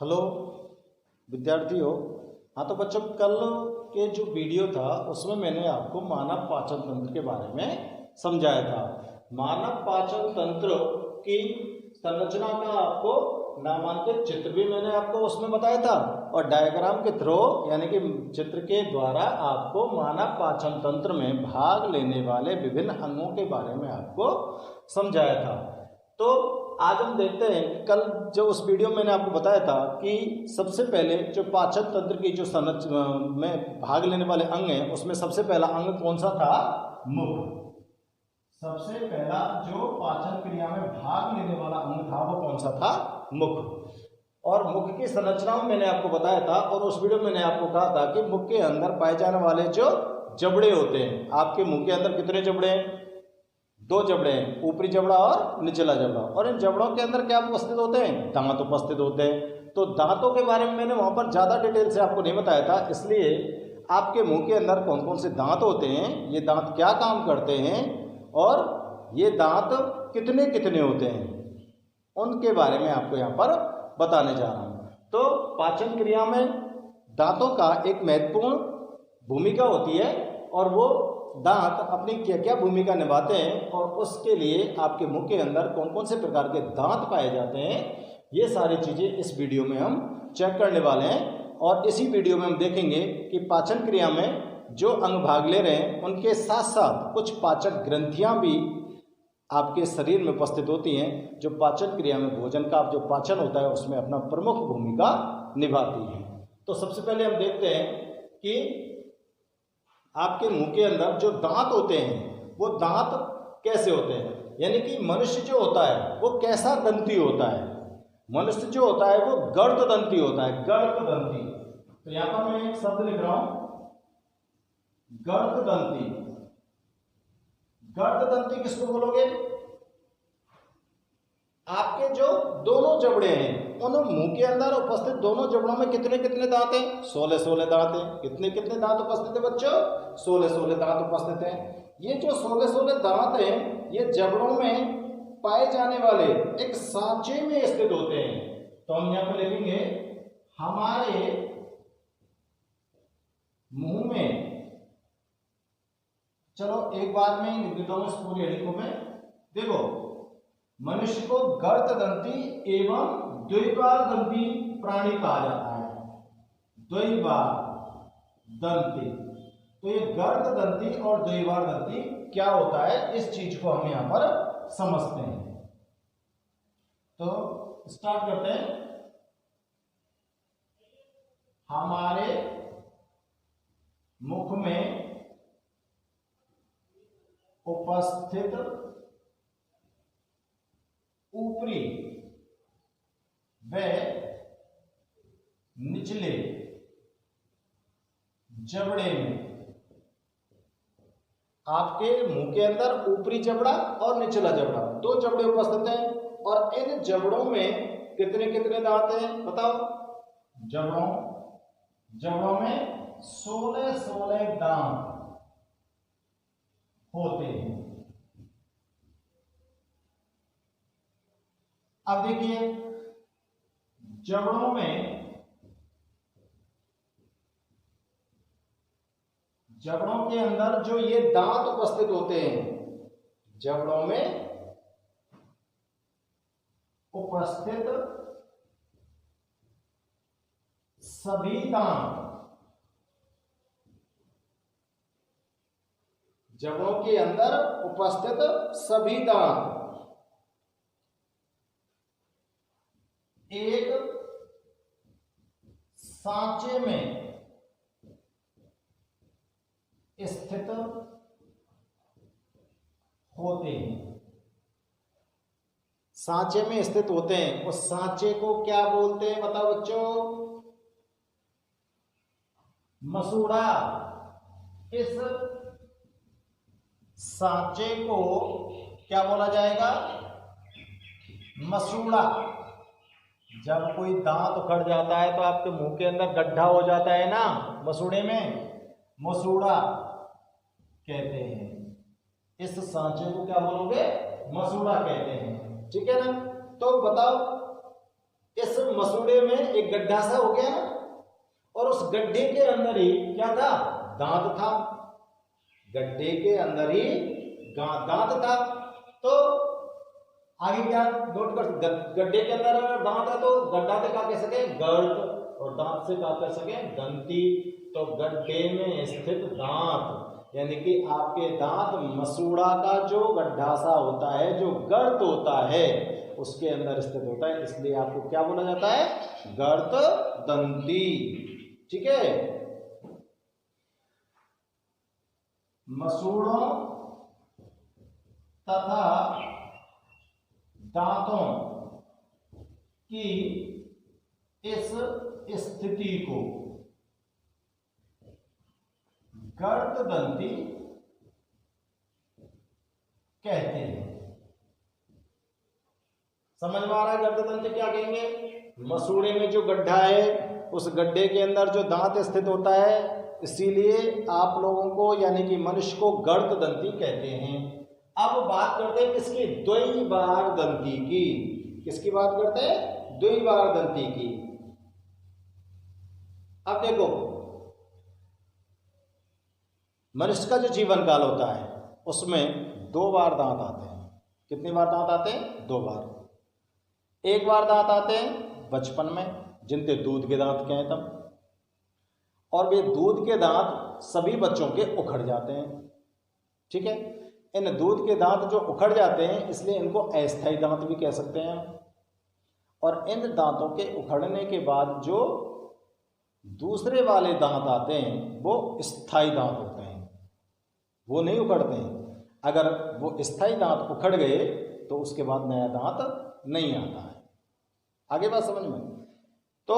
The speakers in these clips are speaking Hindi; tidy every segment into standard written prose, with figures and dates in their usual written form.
हेलो विद्यार्थियों। हाँ तो बच्चों, कल के जो वीडियो था उसमें मैंने आपको मानव पाचन तंत्र के बारे में समझाया था। मानव पाचन तंत्र की संरचना का आपको नामांकित चित्र भी मैंने आपको उसमें बताया था और डायग्राम के थ्रू यानी कि चित्र के द्वारा आपको मानव पाचन तंत्र में भाग लेने वाले विभिन्न अंगों के बारे में आपको समझाया था। तो आज हम देखते हैं कि कल जो उस वीडियो में मैंने आपको बताया था कि सबसे पहले जो पाचन तंत्र की जो संरचना में भाग लेने वाले अंग हैं उसमें सबसे पहला अंग कौन सा था? मुख। सबसे पहला जो पाचन क्रिया में भाग लेने वाला अंग था वो कौन सा था? मुख। और मुख की संरचना में मैंने आपको बताया था और उस वीडियो में मैंने आपको कहा था कि मुख के अंदर पाए जाने वाले जो जबड़े होते हैं, आपके मुंह के अंदर कितने जबड़े हैं? दो जबड़े हैं, ऊपरी जबड़ा और निचला जबड़ा। और इन जबड़ों के अंदर क्या उपस्थित होते हैं? दांत उपस्थित होते हैं। तो दांतों के बारे में मैंने वहां पर ज्यादा डिटेल से आपको नहीं बताया था, इसलिए आपके मुंह के अंदर कौन कौन से दांत होते हैं, ये दांत क्या काम करते हैं और ये दांत कितने कितने होते हैं, उनके बारे में आपको यहाँ पर बताने जा रहा हूँ। तो पाचन क्रिया में दांतों का एक महत्वपूर्ण भूमिका होती है और वो दांत अपनी क्या क्या भूमिका निभाते हैं और उसके लिए आपके मुंह के अंदर कौन कौन से प्रकार के दांत पाए जाते हैं, ये सारी चीजें इस वीडियो में हम चेक करने वाले हैं। और इसी वीडियो में हम देखेंगे कि पाचन क्रिया में जो अंग भाग ले रहे हैं उनके साथ साथ कुछ पाचक ग्रंथियां भी आपके शरीर में उपस्थित होती हैं, जो पाचन क्रिया में भोजन का जो पाचन होता है उसमें अपना प्रमुख भूमिका निभाती हैं। तो सबसे पहले हम देखते हैं कि आपके मुंह के अंदर जो दांत होते हैं वो दांत कैसे होते हैं, यानी कि मनुष्य जो होता है वो कैसा दंती होता है। मनुष्य जो होता है वो गर्द दंती होता है, गर्द दंती। तो यहां पर मैं एक शब्द लिख रहा हूं, गर्द दंती। गर्द दंती किसको बोलोगे? आपके जो दोनों जबड़े हैं उन मुंह के अंदर उपस्थित दोनों जबड़ों में कितने कितने दांत हैं? 16 दांत हैं। कितने कितने दांत उपस्थित है बच्चों? 16 दांत उपस्थित हैं। ये जो 16 दांत हैं ये जबड़ों में पाए जाने वाले एक सांचे में स्थित होते हैं। तो हम यहां पर लिखेंगे हमारे मुंह में, चलो एक बार में लिख देता हूं इस पूरी हेडिंग को मैं। देखो, मनुष्य को गर्ददंती एवं द्विबार दंती प्राणी कहा जाता है। द्विबार दंती। तो ये गर्ददंती और द्विबार दंती क्या होता है, इस चीज को हम यहां पर समझते हैं। तो स्टार्ट करते हैं। हमारे मुख में उपस्थित ऊपरी व निचले जबड़े में, आपके मुंह के अंदर ऊपरी जबड़ा और निचला जबड़ा दो जबड़े उपस्थित हैं और इन जबड़ों में कितने कितने दांत हैं बताओ? जबड़ों में 16 दांत होते हैं। अब देखिए, जबड़ों के अंदर जो ये दांत उपस्थित होते हैं, जबड़ों में उपस्थित सभी दांत, जबड़ों के अंदर उपस्थित सभी दांत एक सांचे में स्थित होते हैं। सांचे में स्थित होते हैं, उस सांचे को क्या बोलते हैं बताओ बच्चों? मसूड़ा। इस सांचे को क्या बोला जाएगा? मसूड़ा। जब कोई दांत उखड़ जाता है तो आपके मुंह के अंदर गड्ढा हो जाता है ना, मसूड़े में मसूड़ा कहते हैं। इस सांचे को क्या बोलोगे? मसूड़ा कहते हैं। ठीक है ना? तो बताओ इस मसूड़े में एक गड्ढा सा हो गया ना, और उस गड्ढे के अंदर ही क्या था, दांत था। गड्ढे के अंदर ही दांत था। तो आगे क्या नोट कर, गड्ढे के अंदर अगर दांत है तो गड्ढा से क्या कह सके, गर्त, और दांत से क्या कह सके, दंती। तो गड्ढे में स्थित दांत यानी कि आपके दांत मसूड़ा का जो गड्ढा सा होता है, जो गर्त होता है, उसके अंदर स्थित होता है, इसलिए आपको क्या बोला जाता है, गर्त दंती। ठीक है। मसूड़ों तथा दांतों की इस स्थिति को गर्त दंती कहते हैं। समझ में आ रहा है गर्त दंती क्या कहेंगे? मसूड़े में जो गड्ढा है, उस गड्ढे के अंदर जो दांत स्थित होता है, इसीलिए आप लोगों को यानी कि मनुष्य को गर्त दंती कहते हैं। अब बात करते हैं किसकी, द्वैवार दंती की। किसकी बात करते हैं, द्वैवार दंती की। अब देखो, मनुष्य का जो जीवन काल होता है उसमें 2 बार दांत आते हैं। कितनी बार दांत आते हैं? 2 बार। एक बार दांत आते हैं बचपन में, जिनके दूध के दांत क्या है तब, और वे दूध के दांत सभी बच्चों के उखड़ जाते हैं। ठीक है। इन दूध के दांत जो उखड़ जाते हैं, इसलिए इनको अस्थायी दांत भी कह सकते हैं। और इन दांतों के उखड़ने के बाद जो दूसरे वाले दांत आते हैं वो स्थायी दांत होते हैं, वो नहीं उखड़ते हैं। अगर वो स्थायी दांत उखड़ गए तो उसके बाद नया दांत नहीं आता है। आगे बात समझ में? तो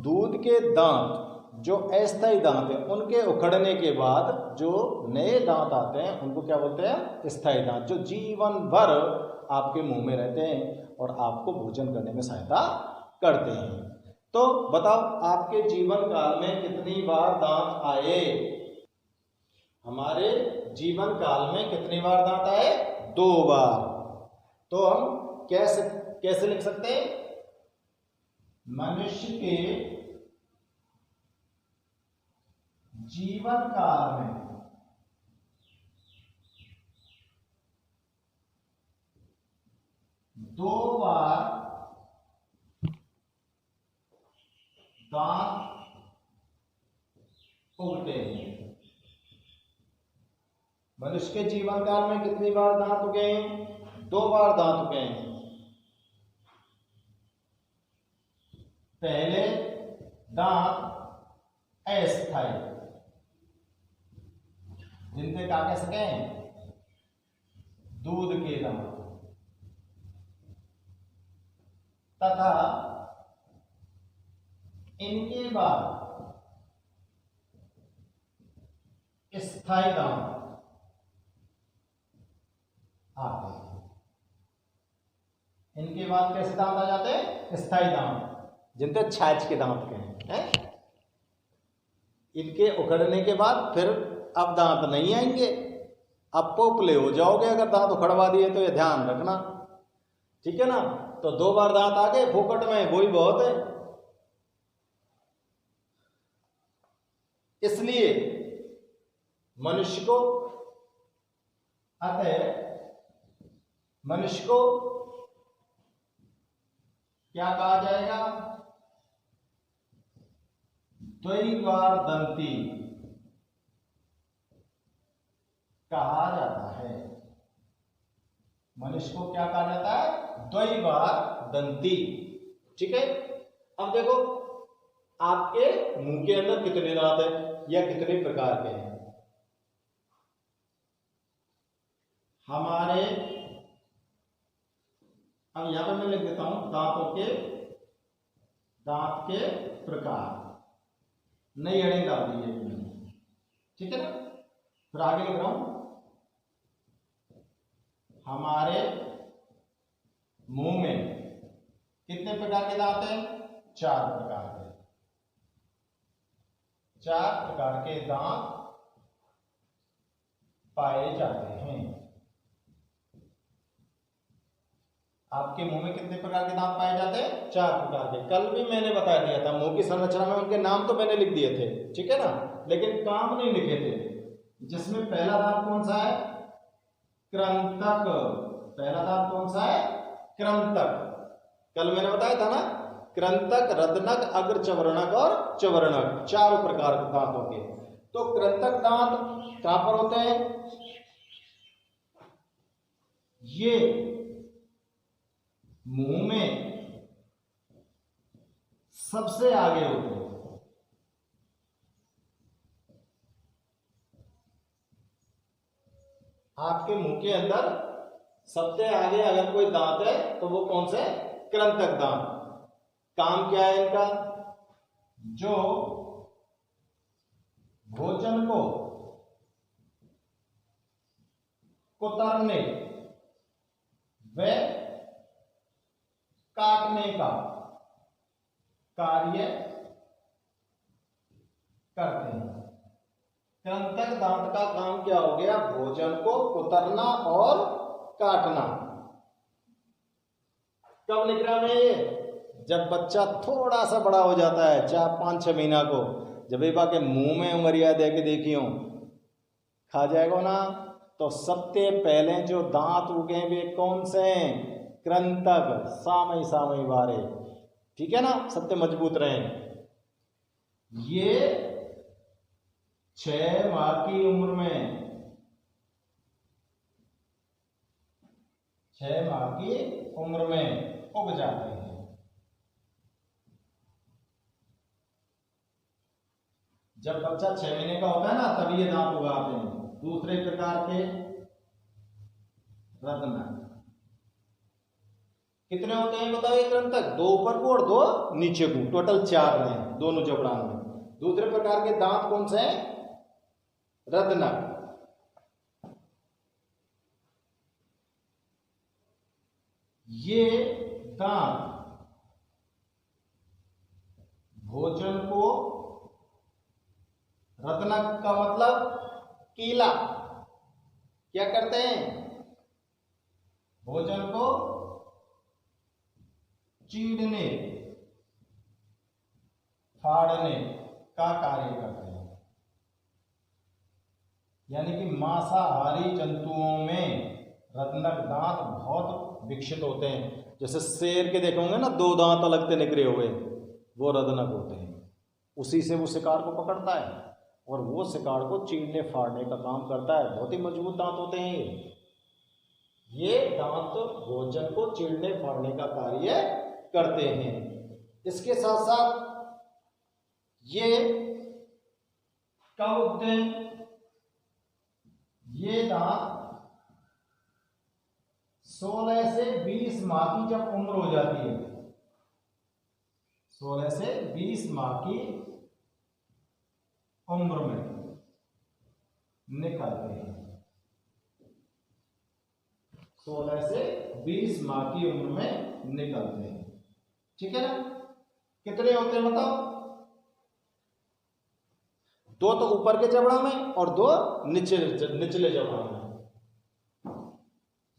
दूध के दांत जो अस्थायी दांत है, उनके उखड़ने के बाद जो नए दांत आते हैं उनको क्या बोलते हैं, स्थायी दांत, जो जीवन भर आपके मुंह में रहते हैं और आपको भोजन करने में सहायता करते हैं। तो बताओ, आपके जीवन काल में कितनी बार दांत आए? हमारे जीवन काल में कितनी बार दांत आए? 2 बार। तो हम कैसे लिख सकते हैं? मनुष्य के जीवन काल में दो बार दांत उगते हैं। मनुष्य के जीवन काल में कितनी बार दांत उगे हैं? 2 बार दांत उगे हैं। पहले दांत अस्थायी, जिनसे क्या कह सके, दूध के दांत, तथा इनके बाद स्थायी दांत आते हैं। इनके बाद कैसे दांत आ जाते हैं? स्थायी दांत, जिनके छाछ के दांत के हैं। इनके उखड़ने के बाद फिर अब दांत नहीं आएंगे, अब पोपले हो जाओगे अगर दांत उखड़वा दिए तो, ये ध्यान रखना। ठीक है ना? तो 2 बार दांत आ गए फोकट में, वही बहुत है। इसलिए मनुष्य को क्या कहा जाएगा? द्वैवार दंती कहा जाता है। मनुष्य को क्या कहा जाता है? द्वैवार दंती। ठीक है। अब देखो, आपके मुंह के अंदर कितने दांत हैं या कितने प्रकार के हैं? हमारे, अब यहां पर मैं लिख देता हूं दांत के प्रकार, नई हेडिंग डाल दी है मैंने। ठीक है ना? फिर आगे लिख रहा हूं, हमारे मुंह में कितने प्रकार के दांत हैं? 4 प्रकार के। 4 प्रकार के दांत पाए जाते हैं। आपके मुंह में कितने प्रकार के दांत पाए जाते हैं? 4 प्रकार के। कल भी मैंने बता दिया था, मुंह की संरचना में उनके नाम तो मैंने लिख दिए थे, ठीक है ना, लेकिन काम नहीं लिखे थे। जिसमें पहला दांत कौन सा है? कृंतक। पहला दांत कौन सा है? कृंतक। कल मैंने बताया था ना, कृंतक, रदनक, अग्र चवर्णक और चवर्णक, 4 प्रकार के दांत होते हैं। तो कृंतक दांत कहां पर होते हैं? ये मुंह में सबसे आगे होते हैं। आपके मुंह के अंदर सबसे आगे अगर कोई दांत है तो वो कौन से? कृंतक दांत। काम क्या है इनका? जो भोजन को कुतरने व काटने का कार्य करते हैं। कृंतक दांत का काम क्या हो गया? भोजन को कुतरना और काटना। कब निकला में ये? जब बच्चा थोड़ा सा बड़ा हो जाता है, 4-5-6 महीना को, जब एक बार के मुंह में उंगलियां दे के देखियो, खा जाएगा ना, तो सबसे पहले जो दांत उगे वे कौन से हैं? कृंतक, सामई सामई वारे, ठीक है ना, सबसे मजबूत रहे। ये 6 माह की उम्र में, 6 माह की उम्र में उग जाते हैं। जब बच्चा 6 महीने का होता है ना, तभी ये दांत उगाते हैं। दूसरे प्रकार के रत्न कितने होते हैं बताइए? कृंतक 2 ऊपर को और 2 नीचे को, टोटल 4 हैं दोनों जबड़ान में। दूसरे प्रकार के दांत कौन से हैं? रत्नक। ये दांत भोजन को, रत्नक का मतलब कीला, क्या करते हैं? भोजन को चीरने फाड़ने का कार्य करते हैं। यानी कि मांसाहारी जंतुओं में रत्नक दांत बहुत विकसित होते हैं। जैसे शेर के देखोगे ना, 2 दांत अलग से निकले हुए, वो रत्नक होते हैं। उसी से वो शिकार को पकड़ता है और वो शिकार को चीरने फाड़ने का काम करता है। बहुत ही मजबूत दांत होते हैं ये दांत भोजन को चीरने फाड़ने का कार्य करते हैं। इसके साथ साथ ये कब उगते हैं? ये दांत 16 से 20 माह की जब उम्र हो जाती है, 16 से 20 माह की उम्र में निकलते हैं। 16 से 20 माह की उम्र में निकलते हैं, ठीक है ना। कितने होते हैं बताओ? 2 तो ऊपर के जबड़ा में और 2 निचले जबड़ा में।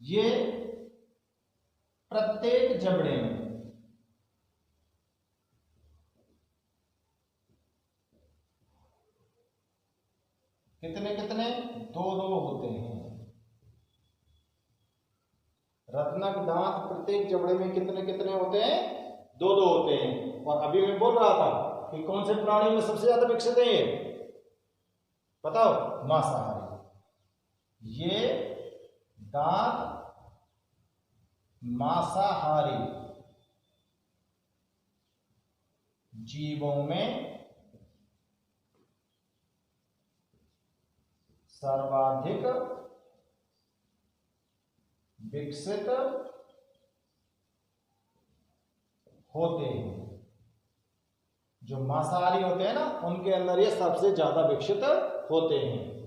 ये प्रत्येक जबड़े में कितने कितने? 2-2 होते हैं। रत्नक दांत प्रत्येक जबड़े में कितने कितने होते हैं? 2-2 होते हैं। और अभी मैं बोल रहा था कि कौन से प्राणी में सबसे ज्यादा विकसित है ये बताओ? मांसाहारी। ये दांत मांसाहारी जीवों में सर्वाधिक विकसित होते हैं। जो मांसाहारी होते हैं ना, उनके अंदर ये सबसे ज्यादा विकसित होते हैं।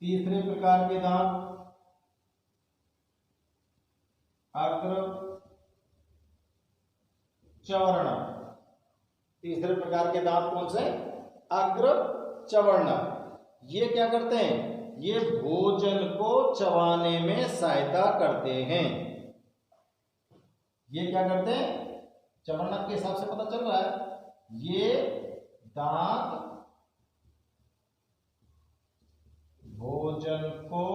तीसरे प्रकार के दांत अग्र चवर्ण। तीसरे प्रकार के दांत कौन से? अग्र चवर्ण। ये क्या करते हैं? ये भोजन को चबाने में सहायता करते हैं। ये क्या करते हैं? चवर्णक के हिसाब से पता चल रहा है। ये दांत भोजन को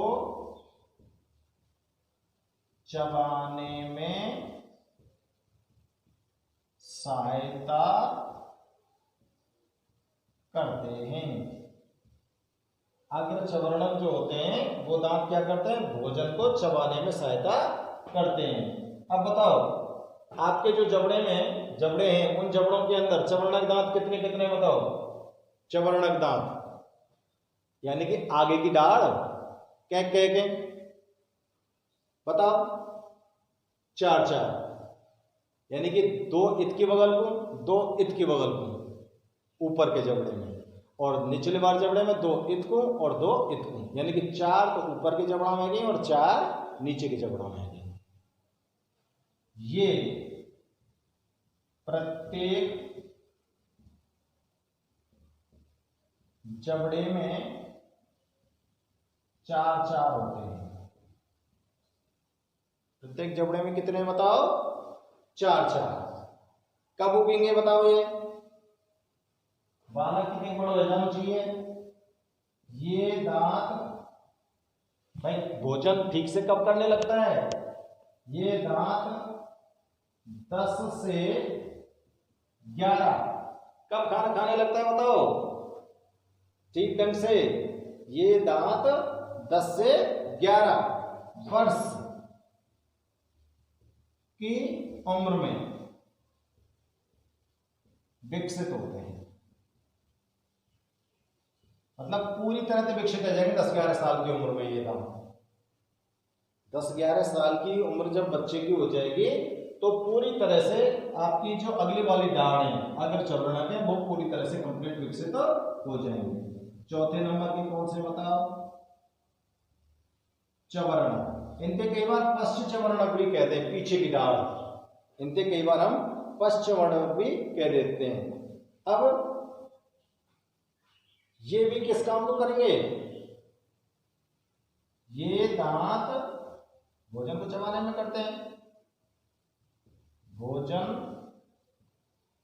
चबाने में सहायता करते हैं। अग्र चवर्णक जो होते हैं वो दांत क्या करते हैं? भोजन को चबाने में सहायता करते हैं। अब बताओ, आपके जो जबड़े हैं उन जबड़ों के अंदर चवर्णक दांत कितने कितने बताओ? चवर्णक दांत यानी कि आगे की दाढ़ क्या बताओ? 4 4, यानी कि 2 इत की बगल को, 2 इत की बगल को ऊपर के जबड़े में, और निचले बार जबड़े में 2 इत को और 2 इत को, यानी कि 4 तो ऊपर के जबड़ा में गई और 4 नीचे के जबड़ा में गई। ये प्रत्येक जबड़े में 4 4 होते हैं। प्रत्येक जबड़े में कितने बताओ? 4 4। कब उगेंगे बताओ? ये बालक कितने बड़ा हो जाना चाहिए? ये दांत भाई भोजन ठीक से कब करने लगता है? ये दांत 10 से 11 कब खाना खाने लगता है बताओ? ठीक ढंग से। ये दांत 10 से 11 वर्ष की उम्र में विकसित होते हैं। मतलब पूरी तरह से विकसित हो जाएंगे 10-11 साल की उम्र में। ये दांत 10-11 साल की उम्र जब बच्चे की हो जाएगी तो पूरी तरह से आपकी जो अगली वाली दाढ़ है अगर चवर्णक है वो पूरी तरह से कंप्लीट विकसित हो जाएंगे। चौथे नंबर की कौन से बताओ? चवर्णक। इनके कई बार पश्च चवर्णक भी कहते हैं, पीछे की दाढ़। इनके कई बार हम पश्च चवर्णक भी कह देते हैं। अब ये भी किस काम को करेंगे? ये दांत भोजन को चबाने में करते हैं। भोजन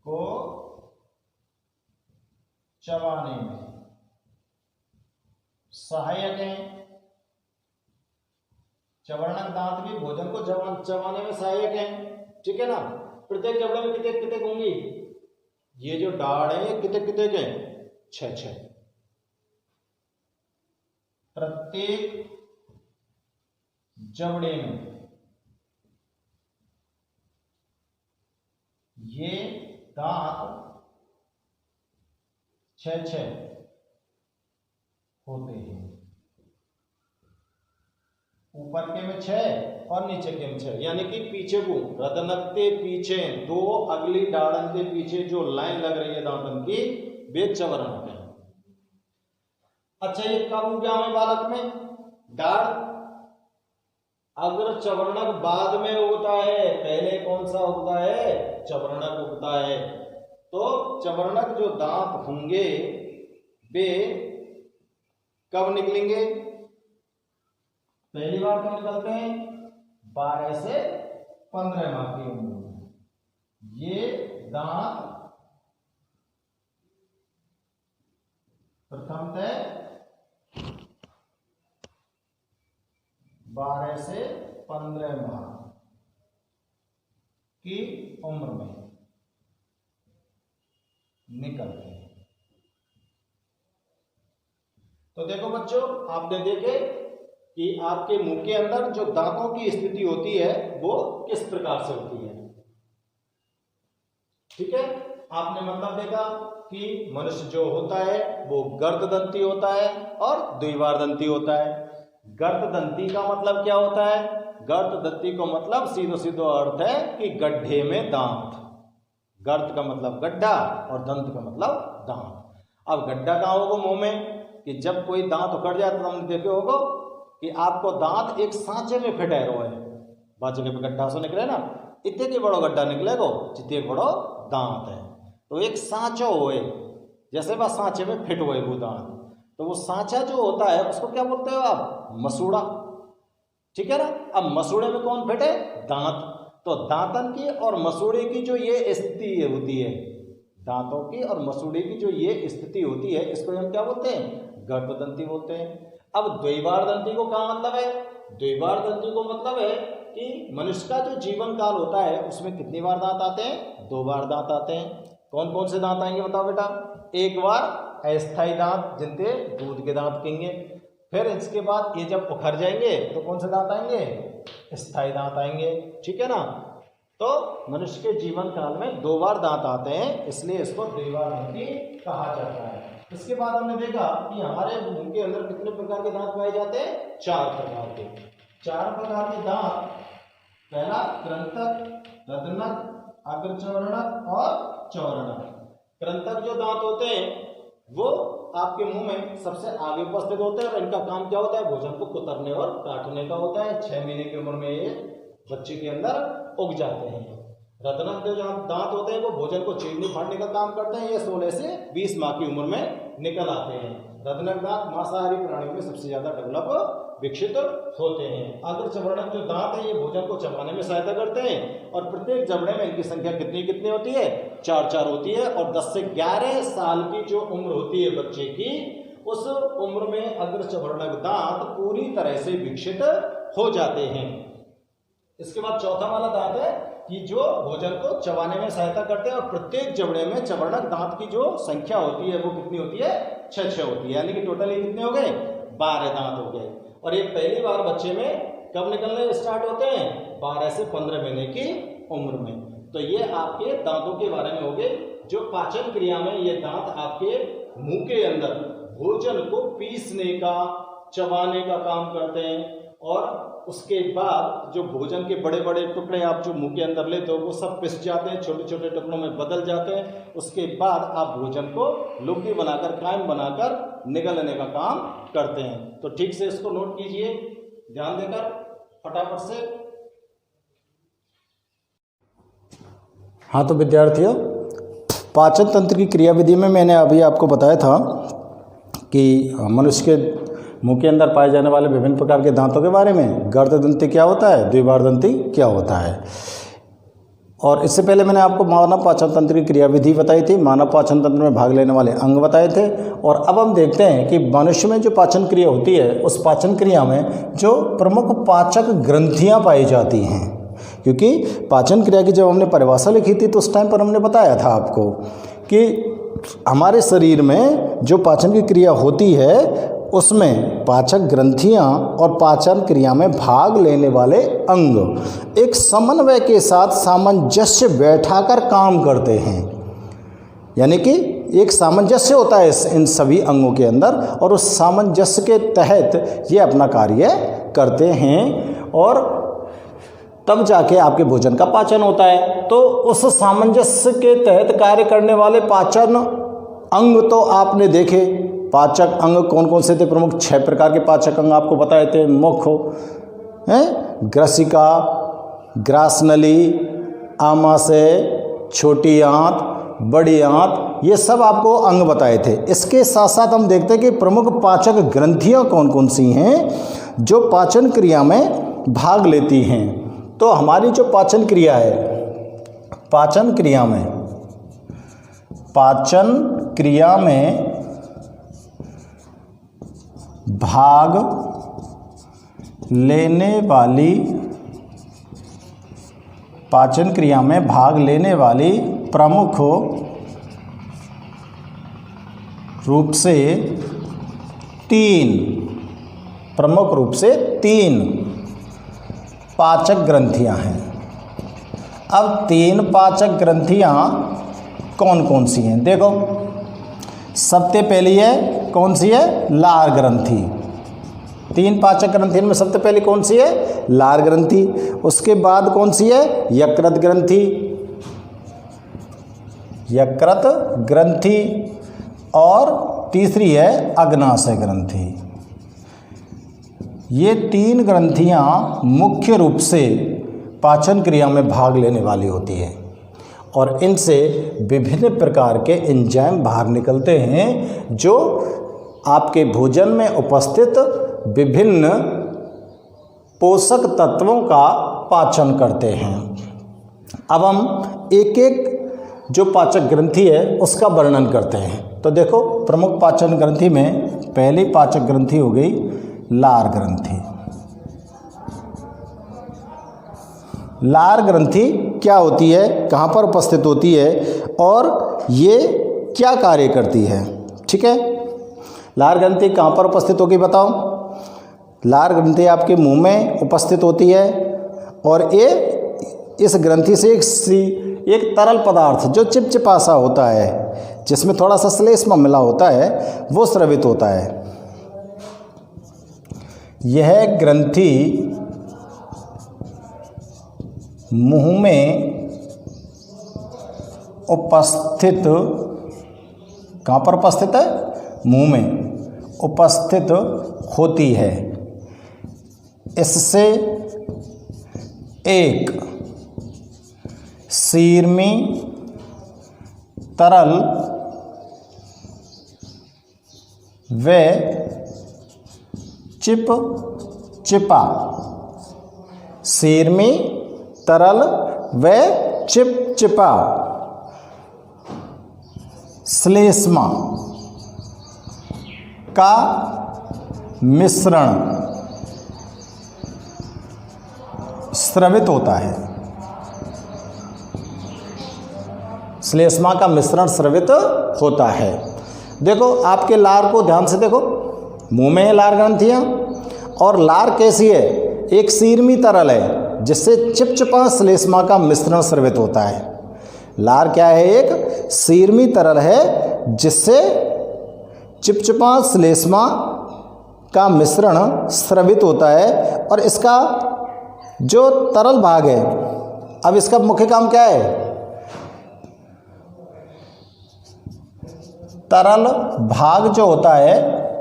को चबाने में सहायक हैं। चवर्णक दांत भी भोजन को चबाने में सहायक हैं, ठीक है ना। प्रत्येक जबड़े में कितने कितने होंगी? ये जो दाढ़ है ये कितने कितने के? 6 6। प्रत्येक जबड़े में ये दांत 6 6 होते हैं। ऊपर के में 6 और नीचे के में 6, यानी कि पीछे को रदनक के पीछे 2 अगली दाढ़न के पीछे जो लाइन लग रही है दांतन की वे चवर्णक है। अच्छा, ये कब उग गया हमें बालक में? दाढ़ अग्र चवर्णक बाद में उगता है, पहले कौन सा उगता है? चवर्णक उगता है। तो चवर्णक जो दांत होंगे वे कब निकलेंगे? पहली बार कब निकलते हैं? 12 से 15 माह की उम्र में। ये दांत प्रथमतः 12 से 15 माह की उम्र में निकलते हैं। तो देखो बच्चों, आपने देखे कि आपके मुंह के अंदर जो दांतों की स्थिति होती है वो किस प्रकार से होती है, ठीक है। आपने मतलब देखा कि मनुष्य जो होता है वो गर्ददंती होता है और द्विवारदंती होता है। गर्ददंती का मतलब क्या होता है? गर्ददंती को मतलब सीधो सीधो अर्थ है कि गड्ढे में दांत। गर्द का मतलब गड्ढा और दंत का मतलब दांत। अब गड्ढा कहाँ होगा मुंह में? कि जब कोई दांत उखड़ जाए तो हमने देखे होगा कि आपको दांत एक सांचे में फिट है, बाजू पे गड्ढा से निकले ना, इतने के बड़ो गड्ढा निकलेगो जितने बड़ो दांत है। तो एक सांचो होए, जैसे बस सांचे में फिट हुए वो दांत। तो वो सांचा जो होता है उसको क्या बोलते हो आप? मसूड़ा। ठीक है ना। अब मसूड़े में कौन बैठे? दांत। तो दांतन की और मसूड़े की जो ये स्थिति होती है, दांतों की और मसूड़े की जो ये स्थिति होती है, इसको हम क्या बोलते हैं? गर्भदंती बोलते हैं। अब द्विबार दंती को क्या मतलब है? द्विबार दंती को मतलब है कि मनुष्य का जो जीवन काल होता है उसमें कितनी बार दांत आते हैं? 2 बार दांत आते हैं। कौन कौन से दांत आएंगे बताओ बेटा? एक बार अस्थायी दांत, जिनके दूध के दांत कहेंगे। फिर इसके बाद ये जब उखड़ जाएंगे तो कौन से दांत आएंगे? स्थायी दांत आएंगे। ठीक है ना। तो मनुष्य के जीवन काल में 2 बार दांत आते हैं, इसलिए इसको द्विबार दंती कहा जाता है। इसके बाद हमने देखा कि हमारे मुंह के अंदर कितने प्रकार के दांत पाए जाते हैं? 4 प्रकार के। 4 प्रकार के दांत। पहला कृंतक, रत्नक, अग्रचौर्णक और चौर्णक। कृंतक जो दांत होते हैं वो आपके मुंह में सबसे आगे उपस्थित होते हैं और इनका काम क्या होता है? भोजन को कुतरने और काटने का होता है। 6 महीने की उम्र में ये बच्चे के अंदर उग जाते हैं। रत्नक जो दांत होते हैं वो भोजन को चीरने फाड़ने का काम करते हैं। ये 16 से 20 माह की उम्र में निकल आते हैं। रत्नक दांत मांसाहारी प्राणियों में सबसे ज्यादा डेवलप विकसित होते हैं। अग्रचौर्णक जो दांत है ये भोजन को चबाने में सहायता करते हैं और प्रत्येक जबड़े में इनकी संख्या कितनी कितनी होती है? 4 होती है। और 10 से 11 साल की जो उम्र होती है बच्चे की, उस उम्र में अग्रचौर्णक दांत पूरी तरह से विकसित हो जाते हैं। इसके बाद चौथा वाला दांत है कि जो भोजन को चबाने में सहायता करते हैं और प्रत्येक जबड़े में चौर्णक दांत की जो संख्या होती है वो कितनी होती है? 6 होती है। यानी कि टोटल ये कितने हो गए? 12 दांत हो गए। और ये पहली बार बच्चे में कब निकलने स्टार्ट होते हैं? 12 से 15 महीने की उम्र में। तो ये आपके दांतों के बारे में हो गए। जो पाचन क्रिया में ये दांत आपके मुंह के अंदर भोजन को पीसने का, चबाने का काम करते हैं। और उसके बाद जो भोजन के बड़े बड़े टुकड़े आप जो मुंह के अंदर लेते हो वो सब पिस जाते हैं, छोटे छोटे टुकड़ों में बदल जाते हैं। उसके बाद आप भोजन को लुगदी बनाकर, कायम बनाकर निगलने का काम करते हैं। तो ठीक से इसको नोट कीजिए, ध्यान देकर फटाफट से। हाँ तो विद्यार्थियों, पाचन तंत्र की क्रियाविधि में मैंने अभी आपको बताया था कि मनुष्य के मुंह के अंदर पाए जाने वाले विभिन्न प्रकार के दांतों के बारे में। गर्भदंती क्या होता है? द्विबार दंती क्या होता है? और इससे पहले मैंने आपको मानव पाचन तंत्र की क्रियाविधि बताई थी, मानव पाचन तंत्र में भाग लेने वाले अंग बताए थे। और अब हम देखते हैं कि मनुष्य में जो पाचन क्रिया होती है उस पाचन क्रिया में जो प्रमुख पाचक ग्रंथियां पाई जाती हैं। क्योंकि पाचन क्रिया की जब हमने परिभाषा लिखी थी तो उस टाइम पर हमने बताया था आपको कि हमारे शरीर में जो पाचन की क्रिया होती है उसमें पाचक ग्रंथियां और पाचन क्रिया में भाग लेने वाले अंग एक समन्वय के साथ सामंजस्य बैठाकर काम करते हैं। यानी कि एक सामंजस्य होता है इन सभी अंगों के अंदर और उस सामंजस्य के तहत ये अपना कार्य करते हैं और तब जाके आपके भोजन का पाचन होता है। तो उस सामंजस्य के तहत कार्य करने वाले पाचन अंग तो आपने देखे। पाचक अंग कौन कौन से थे? प्रमुख 6 प्रकार के पाचक अंग आपको बताए थे। मुख हैं, ग्रसिका, ग्रासनली, आमाशय, छोटी आंत, बड़ी आंत, ये सब आपको अंग बताए थे। इसके साथ साथ हम देखते हैं कि प्रमुख पाचक ग्रंथियां कौन कौन सी हैं जो पाचन क्रिया में भाग लेती हैं। तो हमारी जो पाचन क्रिया है, पाचन क्रिया में भाग लेने वाली, पाचन क्रिया में भाग लेने वाली प्रमुख रूप से 3 पाचक ग्रंथियां हैं। अब 3 पाचक ग्रंथियां कौन कौन सी हैं? देखो, सबसे पहली है कौन सी है? लार ग्रंथि। 3 पाचक ग्रंथि में सबसे पहले कौन सी है? लार ग्रंथि। उसके बाद कौन सी है? यकृत ग्रंथि। यकृत ग्रंथि और तीसरी है अग्नाशय ग्रंथि। ये 3 ग्रंथियां मुख्य रूप से पाचन क्रिया में भाग लेने वाली होती है और इनसे विभिन्न प्रकार के एंजाइम बाहर निकलते हैं जो आपके भोजन में उपस्थित विभिन्न पोषक तत्वों का पाचन करते हैं। अब हम एक एक जो पाचक ग्रंथि है उसका वर्णन करते हैं। तो देखो, प्रमुख पाचन ग्रंथि में पहली पाचक ग्रंथि हो गई लार ग्रंथि। लार ग्रंथि क्या होती है, कहाँ पर उपस्थित होती है और ये क्या कार्य करती है? ठीक है, लार ग्रंथि कहाँ पर उपस्थित होगी बताओ? लार ग्रंथि आपके मुंह में उपस्थित होती है और ये इस ग्रंथि से एक तरल पदार्थ जो चिपचिपा सा होता है, जिसमें थोड़ा सा श्लेष्मा मिला होता है, वो स्रवित होता है। यह ग्रंथि मुंह में उपस्थित, कहाँ पर उपस्थित है? मुंह में उपस्थित होती है। इससे एक शीर्मी तरल व चिपचिपा, शीर्मी तरल व चिपचिपा श्लेष्मा का मिश्रण स्रवित होता है। श्लेष्मा का मिश्रण स्रवित होता है। देखो, आपके लार को ध्यान से देखो, मुंह में है लार ग्रंथियाँ और लार कैसी है? एक शीर्मी तरल है जिससे चिपचिपा श्लेष्मा का मिश्रण स्रवित होता है। लार क्या है? एक शीर्मी तरल है जिससे चिपचिपा श्लेष्मा का मिश्रण स्रवित होता है और इसका जो तरल भाग है, अब इसका मुख्य काम क्या है? तरल भाग जो होता है,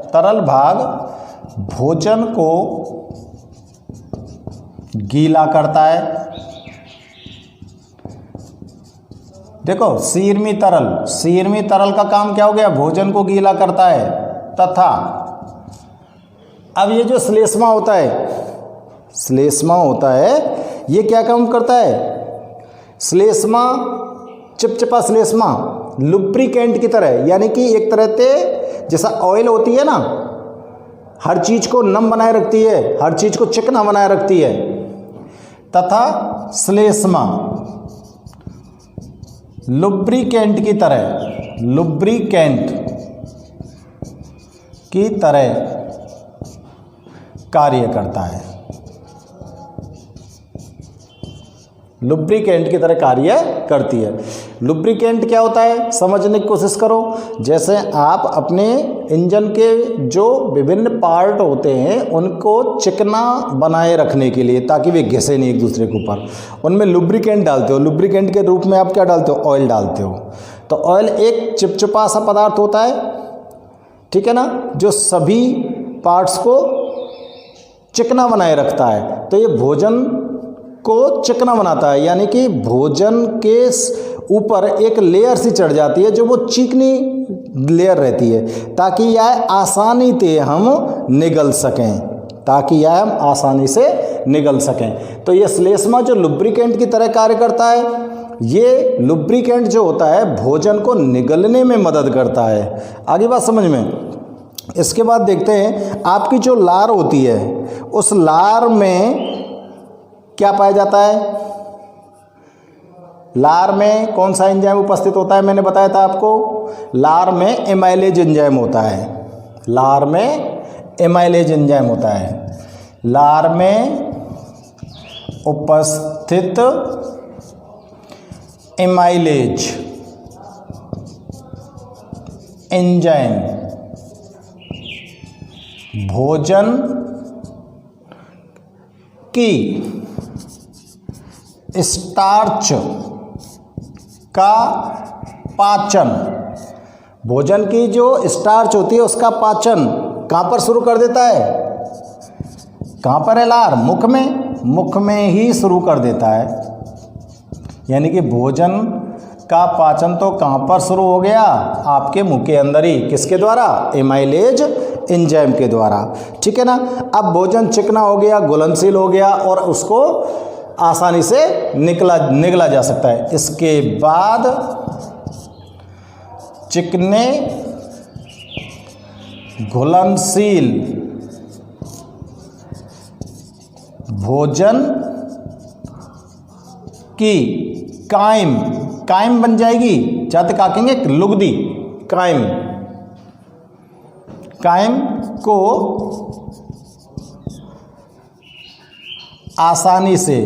तरल भाग भोजन को गीला करता है। देखो, शीर्मी तरल का काम क्या हो गया? भोजन को गीला करता है। तथा अब ये जो श्लेष्मा होता है, ये क्या काम करता है? श्लेष्मा, चिपचिपा श्लेष्मा लुब्रिकेंट की तरह, यानी कि एक तरह से जैसा ऑयल होती है ना, हर चीज को नम बनाए रखती है, हर चीज को चिकना बनाए रखती है, तथा श्लेष्मा लुब्रिकेंट की तरह कार्य करता है। लुब्रिकेंट की तरह कार्य करती है। लुब्रिकेंट क्या होता है, समझने की कोशिश करो। जैसे आप अपने इंजन के जो विभिन्न पार्ट होते हैं उनको चिकना बनाए रखने के लिए, ताकि वे घिसे नहीं एक दूसरे के ऊपर, उनमें लुब्रिकेंट डालते हो। लुब्रिकेंट के रूप में आप क्या डालते हो? ऑयल डालते हो। तो ऑयल एक चिपचिपा सा पदार्थ होता है, ठीक है ना, जो सभी पार्ट्स को चिकना बनाए रखता है। तो ये भोजन को चिकना बनाता है, यानी कि भोजन के ऊपर एक लेयर सी चढ़ जाती है जो वो चिकनी लेयर रहती है, ताकि यह आसानी से हम निगल सकें। तो ये श्लेष्मा जो लुब्रिकेंट की तरह कार्य करता है, ये लुब्रिकेंट जो होता है भोजन को निगलने में मदद करता है। आगे बात समझ में। इसके बाद देखते हैं, आपकी जो लार होती है उस लार में क्या पाया जाता है? लार में कौन सा एंजाइम उपस्थित होता है? मैंने बताया था आपको, लार में एमाइलेज एंजाइम होता है। लार में एमाइलेज एंजाइम होता है। लार में उपस्थित एमाइलेज एंजाइम भोजन की स्टार्च का पाचन, भोजन की जो स्टार्च होती है उसका पाचन कहाँ पर शुरू कर देता है? कहाँ पर है लार? मुख में ही शुरू कर देता है। यानी कि भोजन का पाचन तो कहाँ पर शुरू हो गया, आपके मुंह के अंदर ही, किसके द्वारा, एमाइलेज एंजाइम के द्वारा। ठीक है ना। अब भोजन चिकना हो गया, घुलनशील हो गया और उसको आसानी से निगला जा सकता है। इसके बाद चिकने घुलनशील भोजन की कायम बन जाएगी, जाते काकेंगे लुगदी, कायम को आसानी से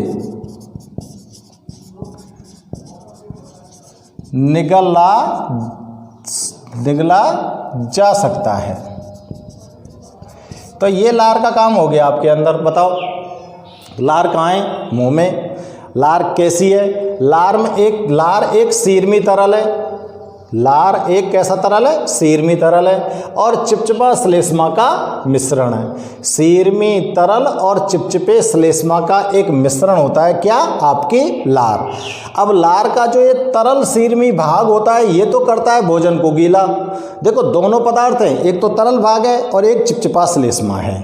निगला जा सकता है। तो ये लार का काम हो गया आपके अंदर। बताओ लार कहाँ है, मुंह में। लार कैसी है, लार एक सीरमी तरल है। लार एक कैसा तरल है, सीरमी तरल है और चिपचिपा श्लेष्मा का मिश्रण है। सीरमी तरल और चिपचिपे श्लेष्मा का एक मिश्रण होता है क्या, आपकी लार। अब लार का जो ये तरल सीरमी भाग होता है ये तो करता है भोजन को गीला। देखो दोनों पदार्थ हैं, एक तो तरल भाग है और एक चिपचिपा श्लेष्मा है।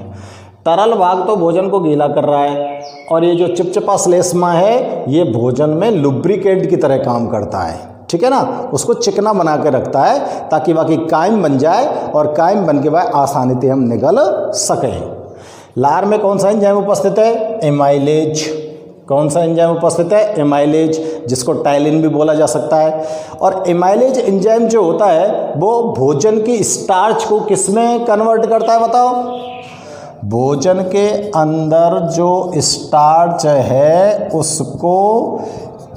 तरल भाग तो भोजन को गीला कर रहा है और ये जो चिपचिपा श्लेष्मा है ये भोजन में लुब्रिकेंट की तरह काम करता है। ठीक है ना, उसको चिकना बना के रखता है ताकि बाकी कायम बन जाए और कायम बन के बाद आसानी से हम निगल सकें। लार में कौन सा एंजाइम उपस्थित है, एमाइलेज। कौन सा एंजाइम उपस्थित है, एमाइलेज, जिसको टाइलिन भी बोला जा सकता है। और एमाइलेज एंजाइम जो होता है वो भोजन की स्टार्च को किस में कन्वर्ट करता है, बताओ। भोजन के अंदर जो स्टार्च है उसको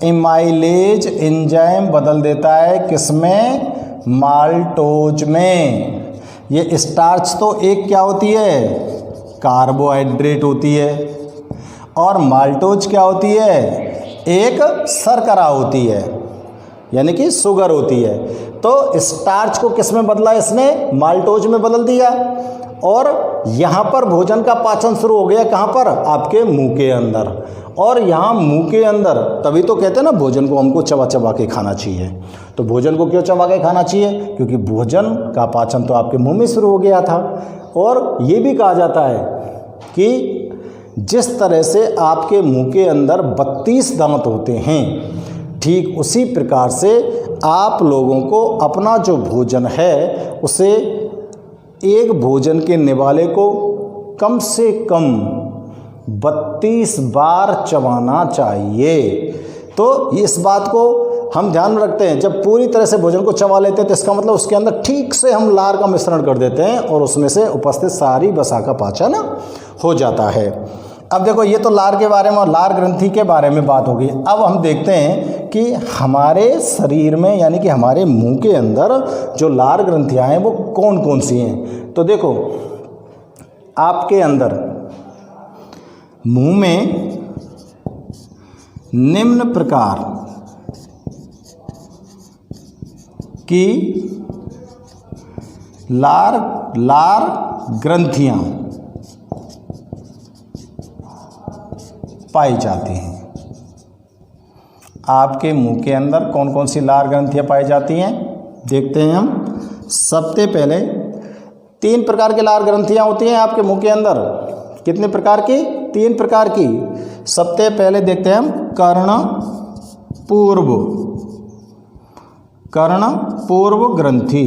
एमाइलेज एंजाइम बदल देता है, किसमें, माल्टोज में। ये स्टार्च तो एक क्या होती है, कार्बोहाइड्रेट होती है और माल्टोज क्या होती है, एक शर्करा होती है, यानी कि शुगर होती है। तो स्टार्च को किस में बदला इसने, माल्टोज में बदल दिया और यहाँ पर भोजन का पाचन शुरू हो गया। कहाँ पर, आपके मुंह के अंदर। और यहाँ मुंह के अंदर, तभी तो कहते हैं ना भोजन को हमको चबा चबा के खाना चाहिए। तो भोजन को क्यों चबा के खाना चाहिए, क्योंकि भोजन का पाचन तो आपके मुंह में शुरू हो गया था। और ये भी कहा जाता है कि जिस तरह से आपके मुंह के अंदर 32 दांत होते हैं, ठीक उसी प्रकार से आप लोगों को अपना जो भोजन है उसे एक भोजन के निवाले को कम से कम 32 बार चबाना चाहिए। तो इस बात को हम ध्यान में रखते हैं, जब पूरी तरह से भोजन को चबा लेते हैं तो इसका मतलब उसके अंदर ठीक से हम लार का मिश्रण कर देते हैं और उसमें से उपस्थित सारी वसा का पाचन हो जाता है। अब देखो ये तो लार के बारे में और लार ग्रंथि के बारे में बात होगी। अब हम देखते हैं कि हमारे शरीर में यानी कि हमारे मुंह के अंदर जो लार ग्रंथियाँ हैं वो कौन कौन सी हैं। तो देखो आपके अंदर मुंह में निम्न प्रकार की लार ग्रंथियां पाई जाती हैं। आपके मुंह के अंदर कौन कौन सी लार ग्रंथियां पाई जाती हैं, देखते हैं हम। सबसे पहले 3 प्रकार की लार ग्रंथियां होती हैं आपके मुंह के अंदर। कितने प्रकार की, 3 प्रकार की। सबसे पहले देखते हैं हम कर्ण पूर्व ग्रंथि।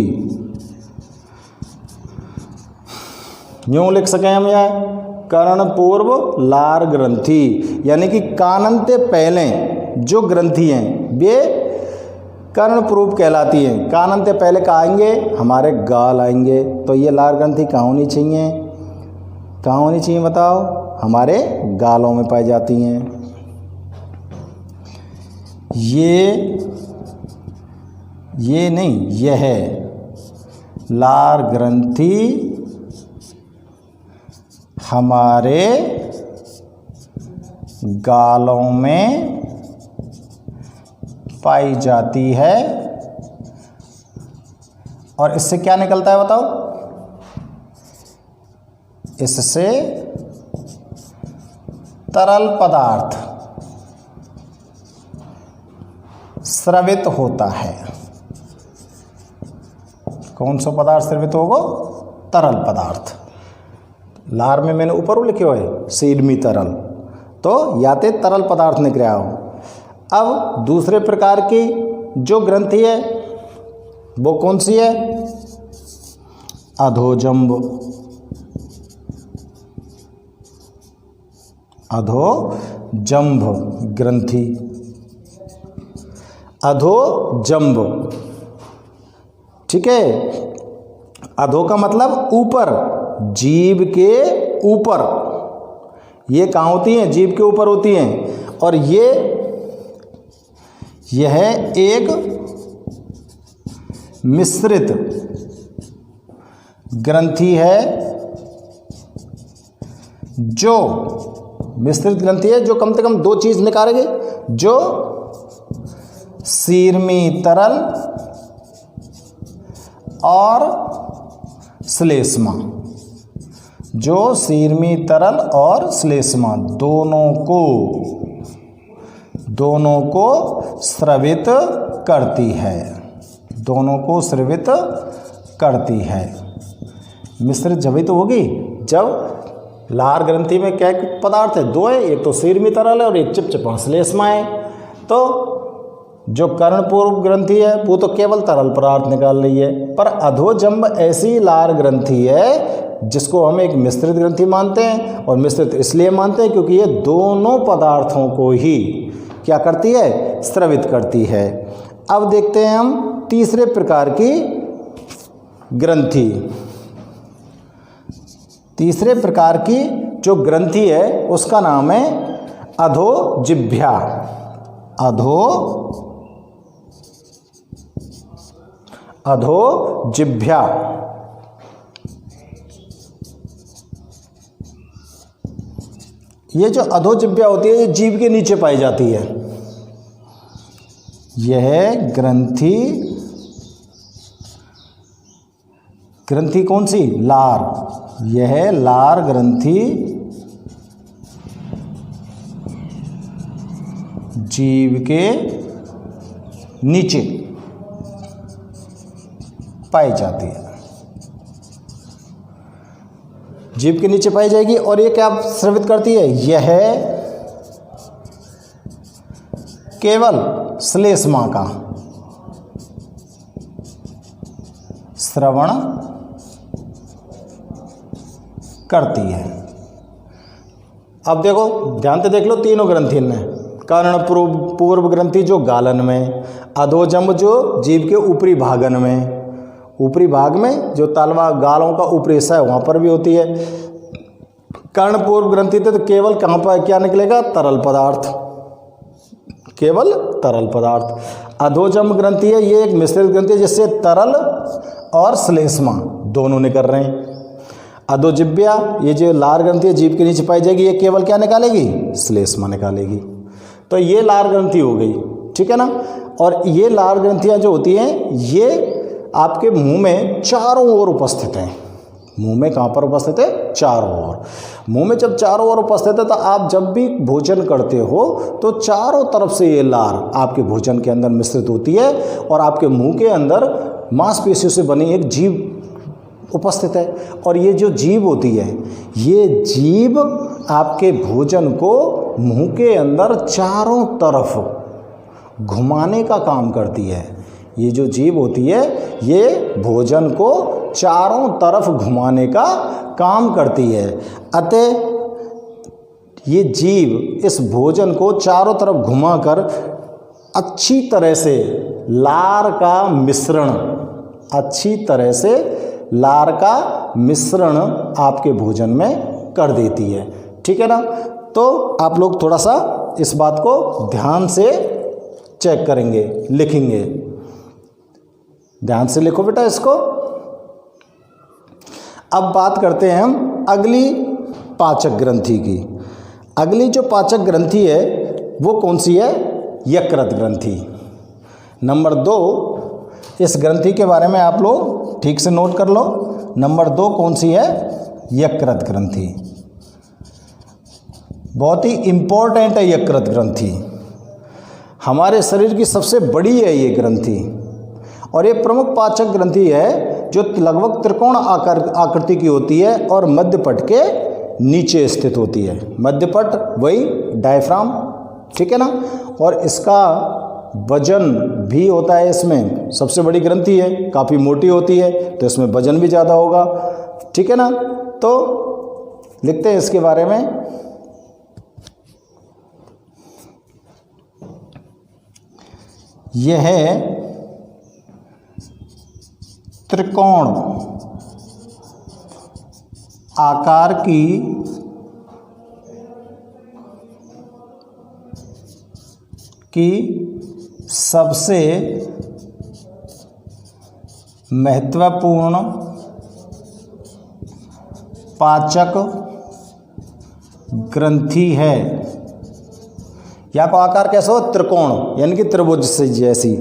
यूं लिख सकें हम यह कर्ण पूर्व लार ग्रंथि, यानी कि कानंते पहले जो ग्रंथि हैं वे कर्ण पूर्व कहलाती हैं। कानंते पहले कहाँ आएंगे, हमारे गाल आएंगे। तो ये लार ग्रंथि कहाँ होनी चाहिए, कहाँ होनी चाहिए बताओ, हमारे गालों में पाई जाती हैं। ये नहीं, यह लार ग्रंथि हमारे गालों में पाई जाती है। और इससे क्या निकलता है बताओ, इससे तरल पदार्थ स्रवित होता है। कौन सा पदार्थ स्रवित होगा? तरल पदार्थ। लार में मैंने ऊपर लिखे हुए सीडमी तरल, तो या तो तरल पदार्थ निकल आओ। अब दूसरे प्रकार की जो ग्रंथि है वो कौन सी है? अधोजंब। अधोजंब ग्रंथि। अधोजंब, ठीक है। अधो का मतलब ऊपर, जीभ के ऊपर। ये कहाँ होती हैं? जीभ के ऊपर होती हैं। और यह एक मिश्रित ग्रंथि है, जो मिश्रित ग्रंथि है जो कम से कम दो चीज निकालेगी, जो सीर्मी तरल और श्लेष्मा। जो सीर्मी तरल और श्लेष्मा दोनों को स्रवित करती है। दोनों को स्रवित करती है। मिश्रित जब तो होगी जब लार ग्रंथि में क्या पदार्थ है? दो है, एक तो सीर्मी तरल है और एक चिपचिपा श्लेष्मा है। तो जो कर्णपूर्व ग्रंथि है वो तो केवल तरल पदार्थ निकाल रही है, पर अधोजंब ऐसी लार ग्रंथि है जिसको हम एक मिश्रित ग्रंथि मानते हैं। और मिश्रित इसलिए मानते हैं क्योंकि ये दोनों पदार्थों को ही क्या करती है? स्रवित करती है। अब देखते हैं हम तीसरे प्रकार की ग्रंथि। तीसरे प्रकार की जो ग्रंथि है उसका नाम है अधोजिह्वा। अधोजिह्वा। ये जो अधोजिह्वा होती है ये जीभ के नीचे पाई जाती है। यह ग्रंथि कौन सी? लार। यह लार ग्रंथि जीभ के नीचे पाई जाती है। जीभ के नीचे पाई जाएगी। और ये क्या स्रवित करती है? यह केवल श्लेष्मा का श्रवण करती है। अब देखो, ध्यान से देख लो, तीनों ग्रंथि में कर्ण पूर्व ग्रंथि जो गालन में, अधोजंब जो जीभ के ऊपरी भागन में, ऊपरी भाग में जो तालवा गालों का ऊपरी हिस्सा है वहाँ पर भी होती है। कर्ण पूर्व ग्रंथि तो केवल कहाँ पर क्या निकलेगा? तरल पदार्थ, केवल तरल पदार्थ। अधोजंब ग्रंथि है ये एक मिश्रित ग्रंथि है जिससे तरल और श्लेष्मा दोनों निकल रहे हैं। अधोजिह्वा ये जो लार ग्रंथि है जीभ के नीचे पाई जाएगी, ये केवल क्या निकालेगी? श्लेष्मा निकालेगी। तो ये लार ग्रंथि हो गई, ठीक है ना। और ये लार ग्रंथियाँ जो होती हैं ये आपके मुंह में चारों ओर उपस्थित हैं। मुंह में कहाँ पर उपस्थित है? चारों ओर। मुंह में जब चारों ओर उपस्थित है तो आप जब भी भोजन करते हो तो चारों तरफ से ये लार आपके भोजन के अंदर मिश्रित होती है और आपके मुंह के अंदर मांसपेशियों से बनी एक जीभ उपस्थित है। और ये जो जीभ होती है, ये जीभ आपके भोजन को मुंह के अंदर चारों तरफ घुमाने का काम करती है। ये जो जीभ होती है ये भोजन को चारों तरफ घुमाने का काम करती है। अतः ये जीभ इस भोजन को चारों तरफ घुमाकर अच्छी तरह से लार का मिश्रण आपके भोजन में कर देती है, ठीक है ना। तो आप लोग थोड़ा सा इस बात को ध्यान से चेक करेंगे, लिखेंगे। ध्यान से लिखो बेटा इसको। अब बात करते हैं हम अगली पाचक ग्रंथि की। अगली जो पाचक ग्रंथि है वो कौन सी है? यकृत ग्रंथि। नंबर 2, इस ग्रंथि के बारे में आप लोग ठीक से नोट कर लो। नंबर 2 कौन सी है? यकृत ग्रंथि। बहुत ही इंपॉर्टेंट है यकृत ग्रंथि। हमारे शरीर की सबसे बड़ी है ये ग्रंथि, और ये प्रमुख पाचक ग्रंथि है जो लगभग त्रिकोण आकृति की होती है और मध्यपट के नीचे स्थित होती है। मध्यपट वही डायफ्राम, ठीक है ना। और इसका वजन भी होता है, इसमें सबसे बड़ी ग्रंथि है, काफ़ी मोटी होती है, तो इसमें वजन भी ज़्यादा होगा, ठीक है ना। तो लिखते हैं इसके बारे में। यह त्रिकोण आकार की सबसे महत्वपूर्ण पाचक ग्रंथि है। यहाँ का आकार कैसा हो, त्रिकोण, यानी कि त्रिभुज से जैसी।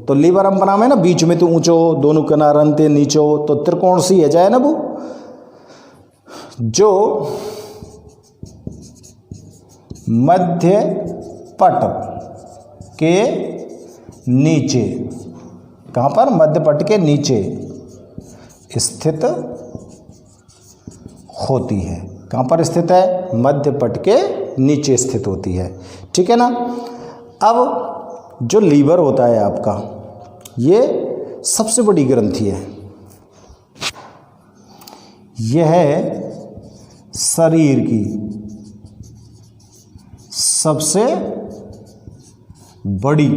तो लीवर हम बनावे ना, बीच में तो ऊंचो, दोनों किनारन ते नीचो, तो त्रिकोण सी है जाए ना वो, जो मध्य पट के नीचे, कहाँ पर, मध्य पट के नीचे स्थित होती है। कहाँ पर स्थित है, मध्य पट के नीचे स्थित होती है, ठीक है ना। अब जो लीवर होता है आपका, ये सबसे बड़ी ग्रंथि है। यह शरीर की सबसे बड़ी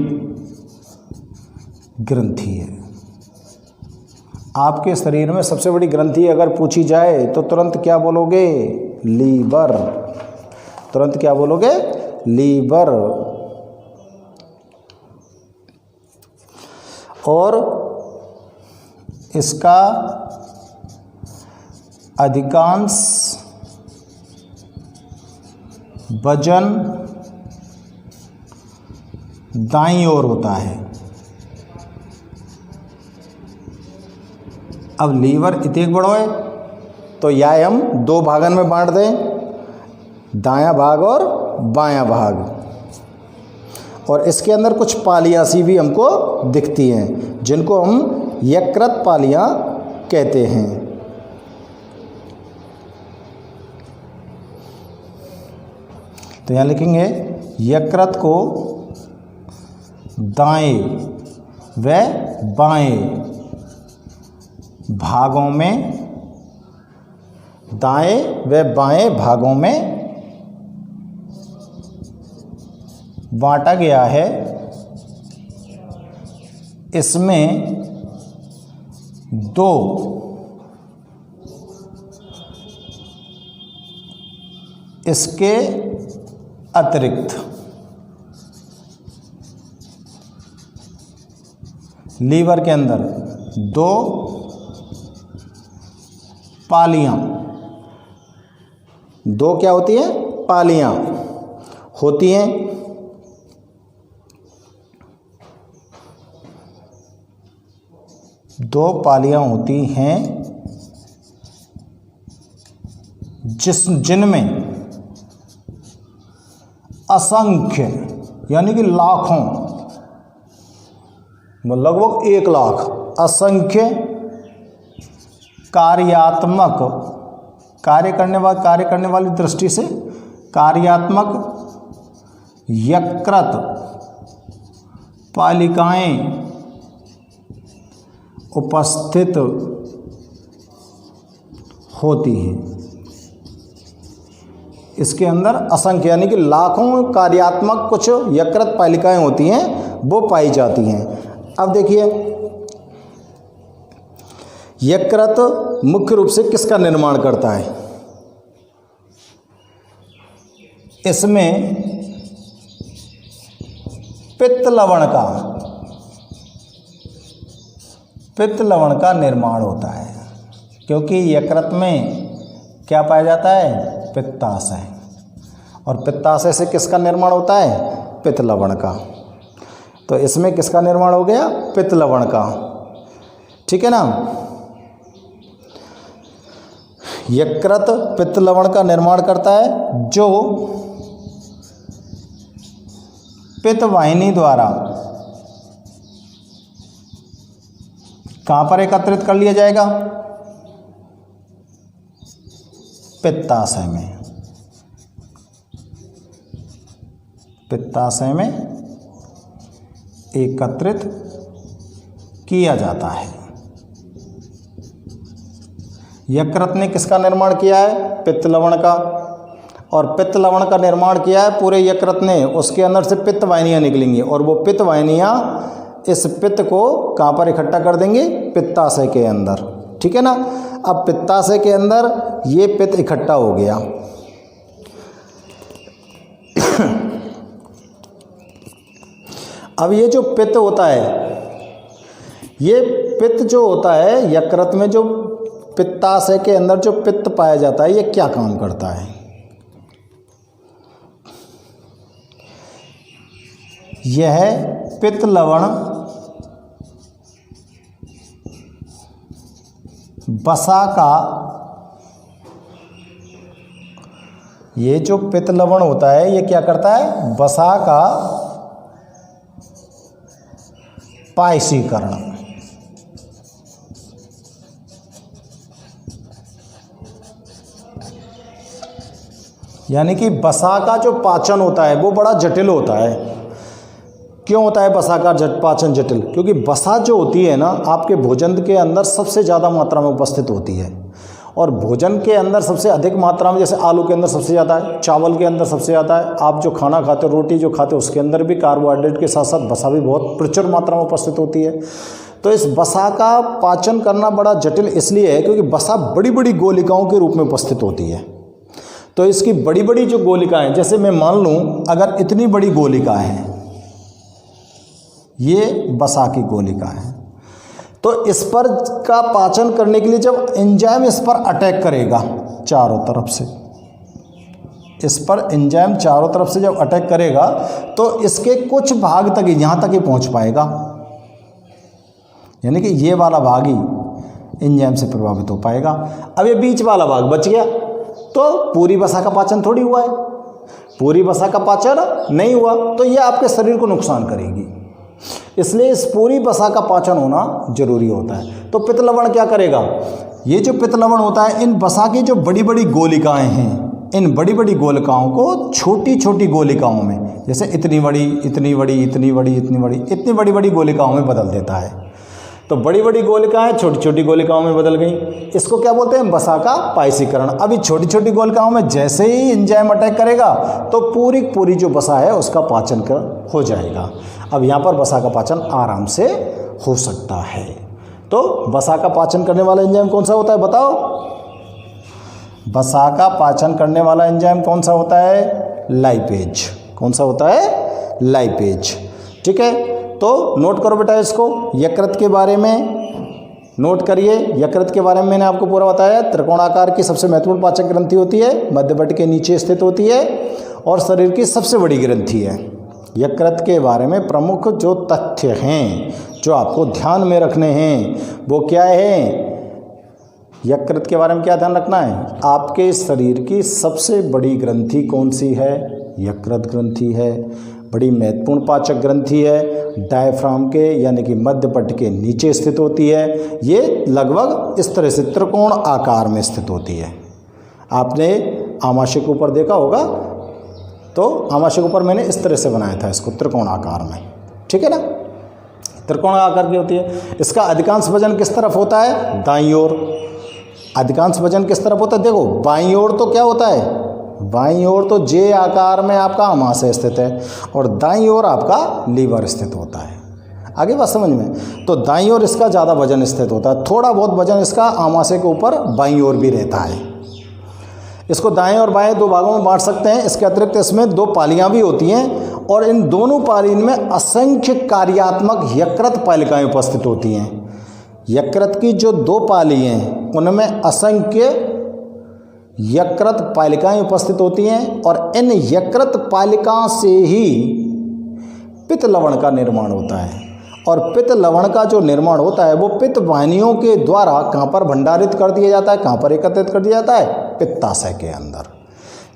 ग्रंथि है। आपके शरीर में सबसे बड़ी ग्रंथि अगर पूछी जाए तो तुरंत क्या बोलोगे, लीवर। तुरंत क्या बोलोगे, लीवर। और इसका अधिकांश वजन दाईं ओर होता है। अब लीवर इतने बड़ो है, तो यह हम दो भागन में बांट दें, दायां भाग और बायां भाग। और इसके अंदर कुछ पालियाँ सी भी हमको दिखती हैं, जिनको हम यकृत पालियाँ कहते हैं। तो यहाँ लिखेंगे यकृत को दाएं व बाएं भागों में, दाएं व बाएं भागों में बांटा गया है। इसमें दो इसके अतिरिक्त लीवर के अंदर दो पालियां, दो क्या होती हैं, पालियां होती हैं। दो पालियां होती हैं जिनमें असंख्य, यानी कि लाखों, लगभग 1 लाख असंख्य कार्यात्मक, कार्य करने वाली दृष्टि से कार्यात्मक यकृत पालिकाएं उपस्थित होती हैं। इसके अंदर असंख्य, यानी कि लाखों कार्यात्मक कुछ यकृत पालिकाएं होती हैं, वो पाई जाती हैं। अब देखिए, यकृत मुख्य रूप से किसका निर्माण करता है? इसमें पित्त लवण का निर्माण होता है, क्योंकि यकृत में क्या पाया जाता है? पित्ताशय। और पित्ताशय से किसका निर्माण होता है? पित्त लवण का। तो इसमें किसका निर्माण हो गया? पित्त लवण का, ठीक है ना। यकृत पित्त लवण का निर्माण करता है, जो पित्त वाहिनी द्वारा कहां पर एकत्रित कर लिया जाएगा? पित्ताशय में। पित्ताशय में एकत्रित किया जाता है। यकृत ने किसका निर्माण किया है? पित्त लवण का। और पित्त लवण का निर्माण किया है पूरे यकृत ने। उसके अंदर से पित्त वाहिनियाँ निकलेंगी और वो पित्त वाहिनियाँ इस पित्त को कहाँ पर इकट्ठा कर देंगे? पित्ताशय के अंदर। ठीक है ना। अब पित्ताशय के अंदर ये पित्त इकट्ठा हो गया। अब ये जो पित्त होता है, ये पित्त जो होता है यकृत में, जो पित्ताशय के अंदर जो पित्त पाया जाता है, ये क्या काम करता है? यह पित्त लवण वसा का, ये जो पित्त लवण होता है ये क्या करता है? वसा का पायसीकरण। यानी कि वसा का जो पाचन होता है वो बड़ा जटिल होता है। क्यों होता है वसा का पाचन जटिल? क्योंकि वसा जो होती है ना, आपके भोजन के अंदर सबसे ज़्यादा मात्रा में उपस्थित होती है। और भोजन के अंदर सबसे अधिक मात्रा में, जैसे आलू के अंदर सबसे ज़्यादा है, चावल के अंदर सबसे ज़्यादा है, आप जो खाना खाते हो, रोटी जो खाते हो, उसके अंदर भी कार्बोहाइड्रेट के साथ साथ वसा भी बहुत प्रचुर मात्रा में उपस्थित होती है। तो इस वसा का पाचन करना बड़ा जटिल इसलिए है क्योंकि वसा बड़ी बड़ी गोलिकाओं के रूप में उपस्थित होती है। तो इसकी बड़ी बड़ी जो गोलिकाएँ, जैसे मैं मान लूँ अगर इतनी बड़ी गोलिका है, ये वसा की गोलिका है, तो इस पर का पाचन करने के लिए जब एंजाइम इस पर अटैक करेगा चारों तरफ से, इस पर एंजाइम चारों तरफ से जब अटैक करेगा तो इसके कुछ भाग तक ही, यहाँ तक ही पहुँच पाएगा। यानी कि ये वाला भाग ही एंजाइम से प्रभावित हो पाएगा। अब ये बीच वाला भाग बच गया तो पूरी वसा का पाचन थोड़ी हुआ है, पूरी वसा का पाचन नहीं हुआ तो ये आपके शरीर को नुकसान करेगी। इसलिए इस पूरी वसा का पाचन होना जरूरी होता है। तो पित्त लवण क्या करेगा? ये जो पित्त लवण होता है, इन वसा की जो बड़ी बड़ी गोलिकाएं हैं, इन बड़ी बड़ी गोलिकाओं को छोटी छोटी गोलिकाओं में, जैसे इतनी बड़ी, इतनी बड़ी, इतनी बड़ी, इतनी बड़ी, इतनी बड़ी बड़ी गोलिकाओं में बदल देता है। तो बड़ी बड़ी गोलिकाएं छोटी छोटी गोलिकाओं में बदल गई। इसको क्या बोलते हैं? वसा का पायसीकरण। अभी छोटी छोटी गोलिकाओं में जैसे ही एंजाइम अटैक करेगा तो पूरी पूरी जो वसा है उसका पाचन हो जाएगा। अब यहाँ पर वसा का पाचन आराम से हो सकता है। तो वसा का पाचन करने वाला एंजाइम कौन सा होता है बताओ? वसा का पाचन करने वाला एंजाइम कौन सा होता है? लाइपेज। कौन सा होता है? लाइपेज। ठीक है, तो नोट करो बेटा इसको। यकृत के बारे में नोट करिए। यकृत के बारे में मैंने आपको पूरा बताया। त्रिकोणाकार की सबसे महत्वपूर्ण पाचक ग्रंथि होती है, मध्यपट के नीचे स्थित होती है और शरीर की सबसे बड़ी ग्रंथि है। यकृत के बारे में प्रमुख जो तथ्य हैं जो आपको ध्यान में रखने हैं वो क्या है? यकृत के बारे में क्या ध्यान रखना है? आपके शरीर की सबसे बड़ी ग्रंथि कौन सी है? यकृत ग्रंथि है। बड़ी महत्वपूर्ण पाचक ग्रंथि है, डायफ्राम के यानी कि मध्यपट के नीचे स्थित होती है। ये लगभग इस तरह से त्रिकोण आकार में स्थित होती है। आपने आमाशय के ऊपर देखा होगा, तो आमाशय के ऊपर मैंने इस तरह से बनाया था इसको, त्रिकोण आकार में। ठीक है ना, त्रिकोण आकार की होती है। इसका अधिकांश वजन किस तरफ होता है? दाईं ओर। अधिकांश वजन किस तरफ होता है? देखो बाईं ओर तो क्या होता है? बाईं ओर तो जे आकार में आपका आमाशय स्थित है और दाईं ओर आपका लीवर स्थित होता है। आगे बात समझ में? तो दाईं ओर इसका ज़्यादा वजन स्थित होता है। थोड़ा बहुत वजन इसका आमाशय के ऊपर बाईं ओर भी रहता है। इसको दाएं और बाएं दो भागों में बांट सकते हैं। इसके अतिरिक्त इसमें दो पालियां भी होती हैं और इन दोनों पालियों में असंख्य कार्यात्मक यकृत पालिकाएं उपस्थित होती हैं। यकृत की जो दो पाली हैं उनमें असंख्य यकृत पालिकाएं उपस्थित होती हैं और इन यकृत पालिकाओं से ही पित्त लवण का निर्माण होता है। और पित्त लवण का जो निर्माण होता है वो पित्त वाहिनियों के द्वारा कहाँ पर भंडारित कर दिया जाता है? कहाँ पर एकत्रित कर दिया जाता है? पित्ताशय के अंदर।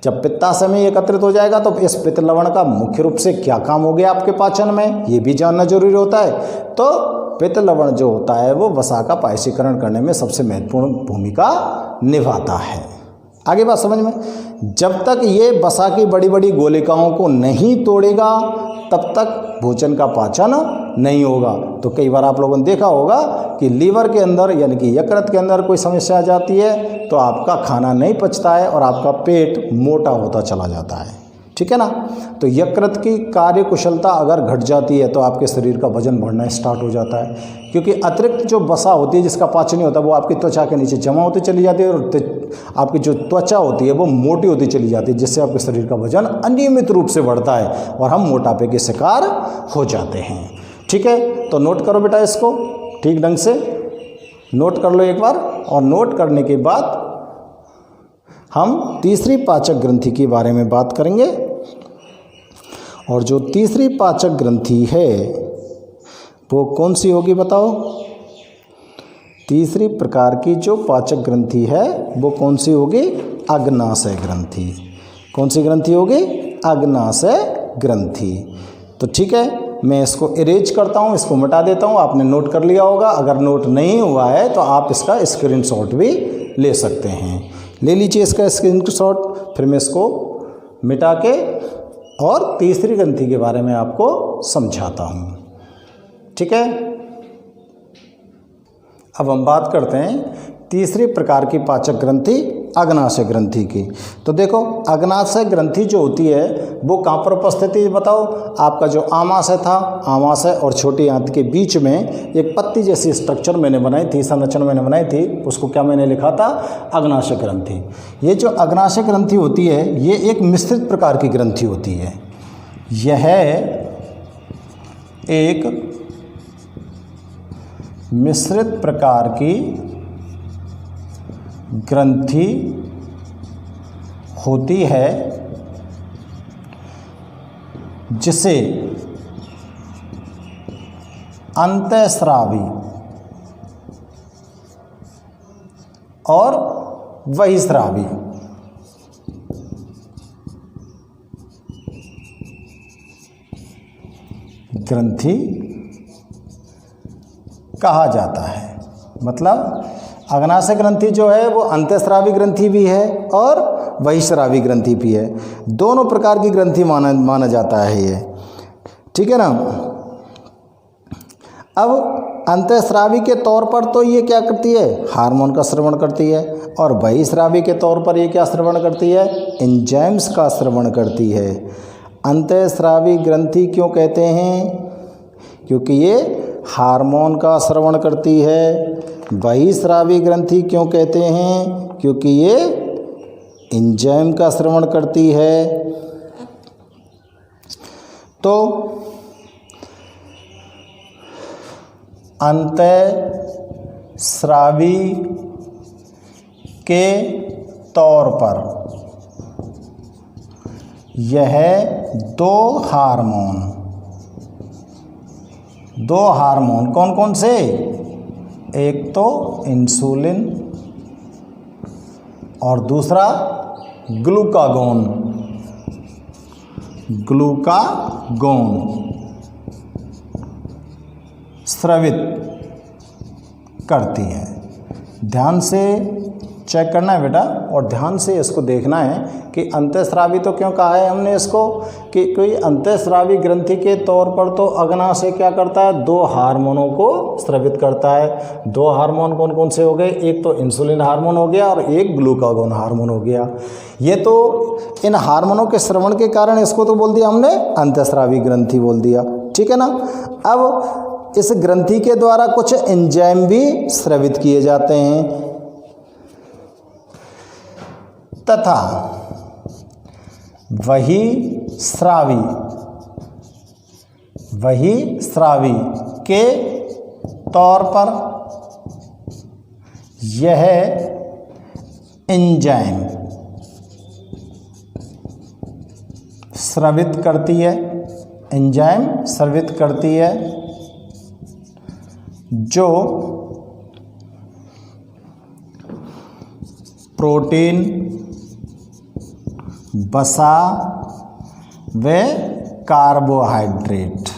जब पित्ताशय में एकत्रित हो जाएगा तो इस पित्त लवण का मुख्य रूप से क्या काम हो गया आपके पाचन में, ये भी जानना जरूरी होता है। तो पित्त लवण जो होता है वो वसा का पायसीकरण करने में सबसे महत्वपूर्ण भूमिका निभाता है। आगे बात समझ में, जब तक ये वसा की बड़ी बड़ी गोलिकाओं को नहीं तोड़ेगा तब तक भोजन का पाचन नहीं होगा। तो कई बार आप लोगों ने देखा होगा कि लीवर के अंदर यानी कि यकृत के अंदर कोई समस्या आ जाती है तो आपका खाना नहीं पचता है और आपका पेट मोटा होता चला जाता है, ठीक है ना। तो यकृत की कार्य कुशलता अगर घट जाती है तो आपके शरीर का वजन बढ़ना स्टार्ट हो जाता है, क्योंकि अतिरिक्त जो वसा होती है जिसका पाचन नहीं होता वो आपकी त्वचा के नीचे जमा होती चली जाती है और आपकी जो त्वचा होती है वो मोटी होती चली जाती है, जिससे आपके शरीर का वजन अनियमित रूप से बढ़ता है और हम मोटापे के शिकार हो जाते हैं। ठीक है, तो नोट करो बेटा, इसको ठीक ढंग से नोट कर लो एक बार, और नोट करने के बाद हम तीसरी पाचक ग्रंथि के बारे में बात करेंगे। और जो तीसरी पाचक ग्रंथि है वो कौन सी होगी बताओ? तीसरी प्रकार की जो पाचक ग्रंथि है वो कौन सी होगी? अग्नाशय ग्रंथि। कौन सी ग्रंथि होगी? अग्नाशय ग्रंथि। तो ठीक है, मैं इसको इरेज करता हूँ, इसको मिटा देता हूँ। आपने नोट कर लिया होगा, अगर नोट नहीं हुआ है तो आप इसका स्क्रीनशॉट भी ले सकते हैं। ले लीजिए इसका स्क्रीनशॉट, फिर मैं इसको मिटा के और तीसरी ग्रंथि के बारे में आपको समझाता हूँ। ठीक है, अब हम बात करते हैं तीसरी प्रकार की पाचक ग्रंथि अग्नाशय ग्रंथि की। तो देखो, अग्नाशय ग्रंथि जो होती है वो कहाँ पर उपस्थित है बताओ? आपका जो आमाशय था, आमाशय और छोटी आंत के बीच में एक पत्ती जैसी स्ट्रक्चर मैंने बनाई थी, संरचना मैंने बनाई थी, उसको क्या मैंने लिखा था? अग्नाशय ग्रंथि। ये जो अग्नाशय ग्रंथि होती है ये एक मिश्रित प्रकार की ग्रंथि होती है। यह एक मिश्रित प्रकार की ग्रंथि होती है जिसे अंतःस्रावी और बहिस्रावी ग्रंथि कहा जाता है। मतलब अग्नाशय ग्रंथि जो है वो अंतःस्रावी ग्रंथि भी है और बहिस्रावी ग्रंथि भी है, दोनों प्रकार की ग्रंथि माना जाता है ये। ठीक है ना। अब अंतःस्रावी के तौर पर तो ये क्या करती है? हार्मोन का स्रवण करती है, और बहिस्रावी के तौर पर ये क्या स्रवण करती है? एंजाइम्स का स्रवण करती है। अंतःस्रावी ग्रंथि क्यों कहते हैं? क्योंकि ये हार्मोन का स्रवण करती है। बहिस्रावी ग्रंथि क्यों कहते हैं? क्योंकि ये एंजाइम का स्रवण करती है। तो अंतःस्रावी के तौर पर यह दो हार्मोन कौन कौन से? एक तो इंसुलिन और दूसरा ग्लूकागोन स्रावित करती है। ध्यान से चेक करना है बेटा, और ध्यान से इसको देखना है कि अंतःस्रावी तो क्यों कहा है हमने इसको, कि कोई अंतःस्रावी ग्रंथि के तौर पर तो अग्नाशय क्या करता है? दो हार्मोनों को स्रावित करता है। दो हार्मोन कौन कौन से हो गए? एक तो इंसुलिन हार्मोन हो गया और एक ग्लूकागोन हार्मोन हो गया। ये तो इन हार्मोनों के स्रवण के कारण इसको तो बोल दिया हमने अंतःस्रावी ग्रंथि बोल दिया। ठीक है ना। अब इस ग्रंथि के द्वारा कुछ एंजाइम भी स्रावित किए जाते हैं तथा बहिस्रावी के तौर पर यह एंजाइम स्रावित करती है, जो प्रोटीन वसा व कार्बोहाइड्रेट।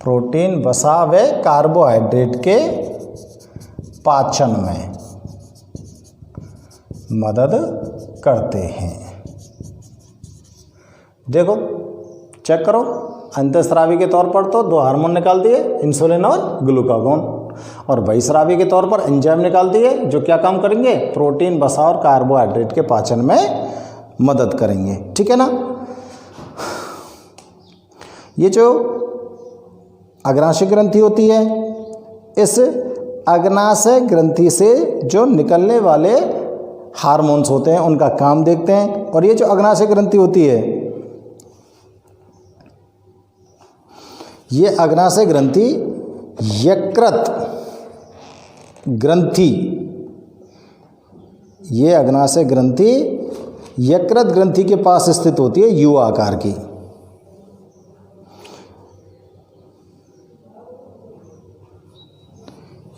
प्रोटीन, वसा व कार्बोहाइड्रेट के पाचन में मदद करते हैं। देखो चेक करो, अंतःस्रावी के तौर पर तो दो हार्मोन निकाल दिए, इंसुलिन और ग्लूकागोन, और बहिस्रावी के तौर पर एंजाइम निकाल दिए जो क्या काम करेंगे, प्रोटीन, वसा और कार्बोहाइड्रेट के पाचन में मदद करेंगे। ठीक है ना। ये जो अग्नाशय ग्रंथि होती है, इस अग्नाशय ग्रंथि से जो निकलने वाले हार्मोन्स होते हैं उनका काम देखते हैं। और ये जो अग्नाशय ग्रंथि होती है, ये अग्नाशय ग्रंथि यकृत ग्रंथि, ये अग्नाशय ग्रंथि यकृत ग्रंथि के पास स्थित होती है, यू आकार की।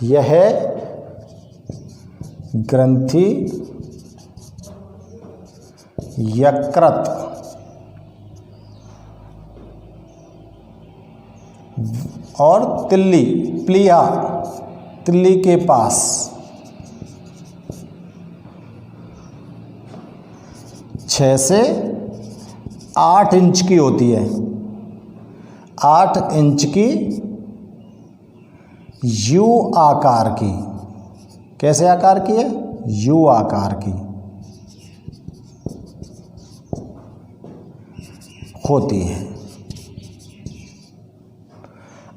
यह ग्रंथि यकृत और तिल्ली, प्लिया, तिल्ली के पास 6 से 8 इंच की होती है। 8 इंच की यू आकार की। कैसे आकार की है? यू आकार की होती है।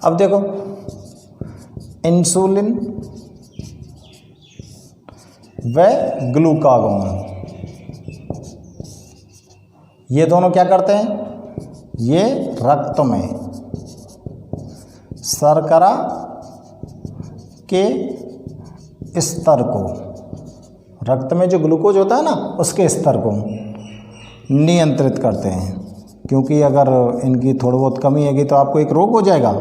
अब देखो, इंसुलिन व ग्लूकागोन, ये दोनों क्या करते हैं? ये रक्त में शर्करा के स्तर को, रक्त में जो ग्लूकोज होता है ना, उसके स्तर को नियंत्रित करते हैं। क्योंकि अगर इनकी थोड़ी बहुत कमी होगी तो आपको एक रोग हो जाएगा।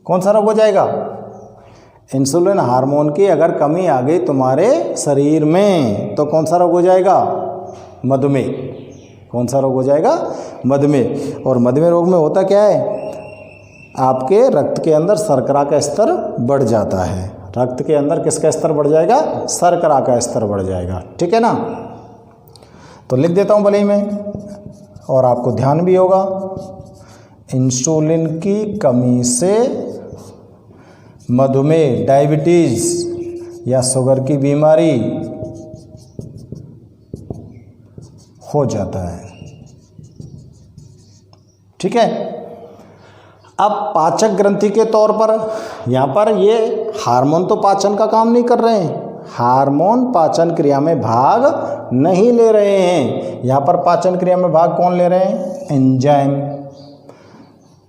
कौन सा रोग हो जाएगा? इंसुलिन हार्मोन की अगर कमी आ गई तुम्हारे शरीर में तो कौन सा रोग हो जाएगा? मधुमेह। कौन सा रोग हो जाएगा? मधुमेह। और मधुमेह रोग में होता क्या है? आपके रक्त के अंदर शर्करा का स्तर बढ़ जाता है। रक्त के अंदर किसका स्तर बढ़ जाएगा? शर्करा का स्तर बढ़ जाएगा। ठीक है ना। तो लिख देता हूँ भले ही मैं, और आपको ध्यान भी होगा। इंसुलिन की कमी से मधुमेह, डायबिटीज या शुगर की बीमारी हो जाता है। ठीक है। अब पाचक ग्रंथि के तौर पर यहाँ पर ये हार्मोन तो पाचन का काम नहीं कर रहे हैं, हार्मोन पाचन क्रिया में भाग नहीं ले रहे हैं। यहाँ पर पाचन क्रिया में भाग कौन ले रहे हैं? एंजाइम।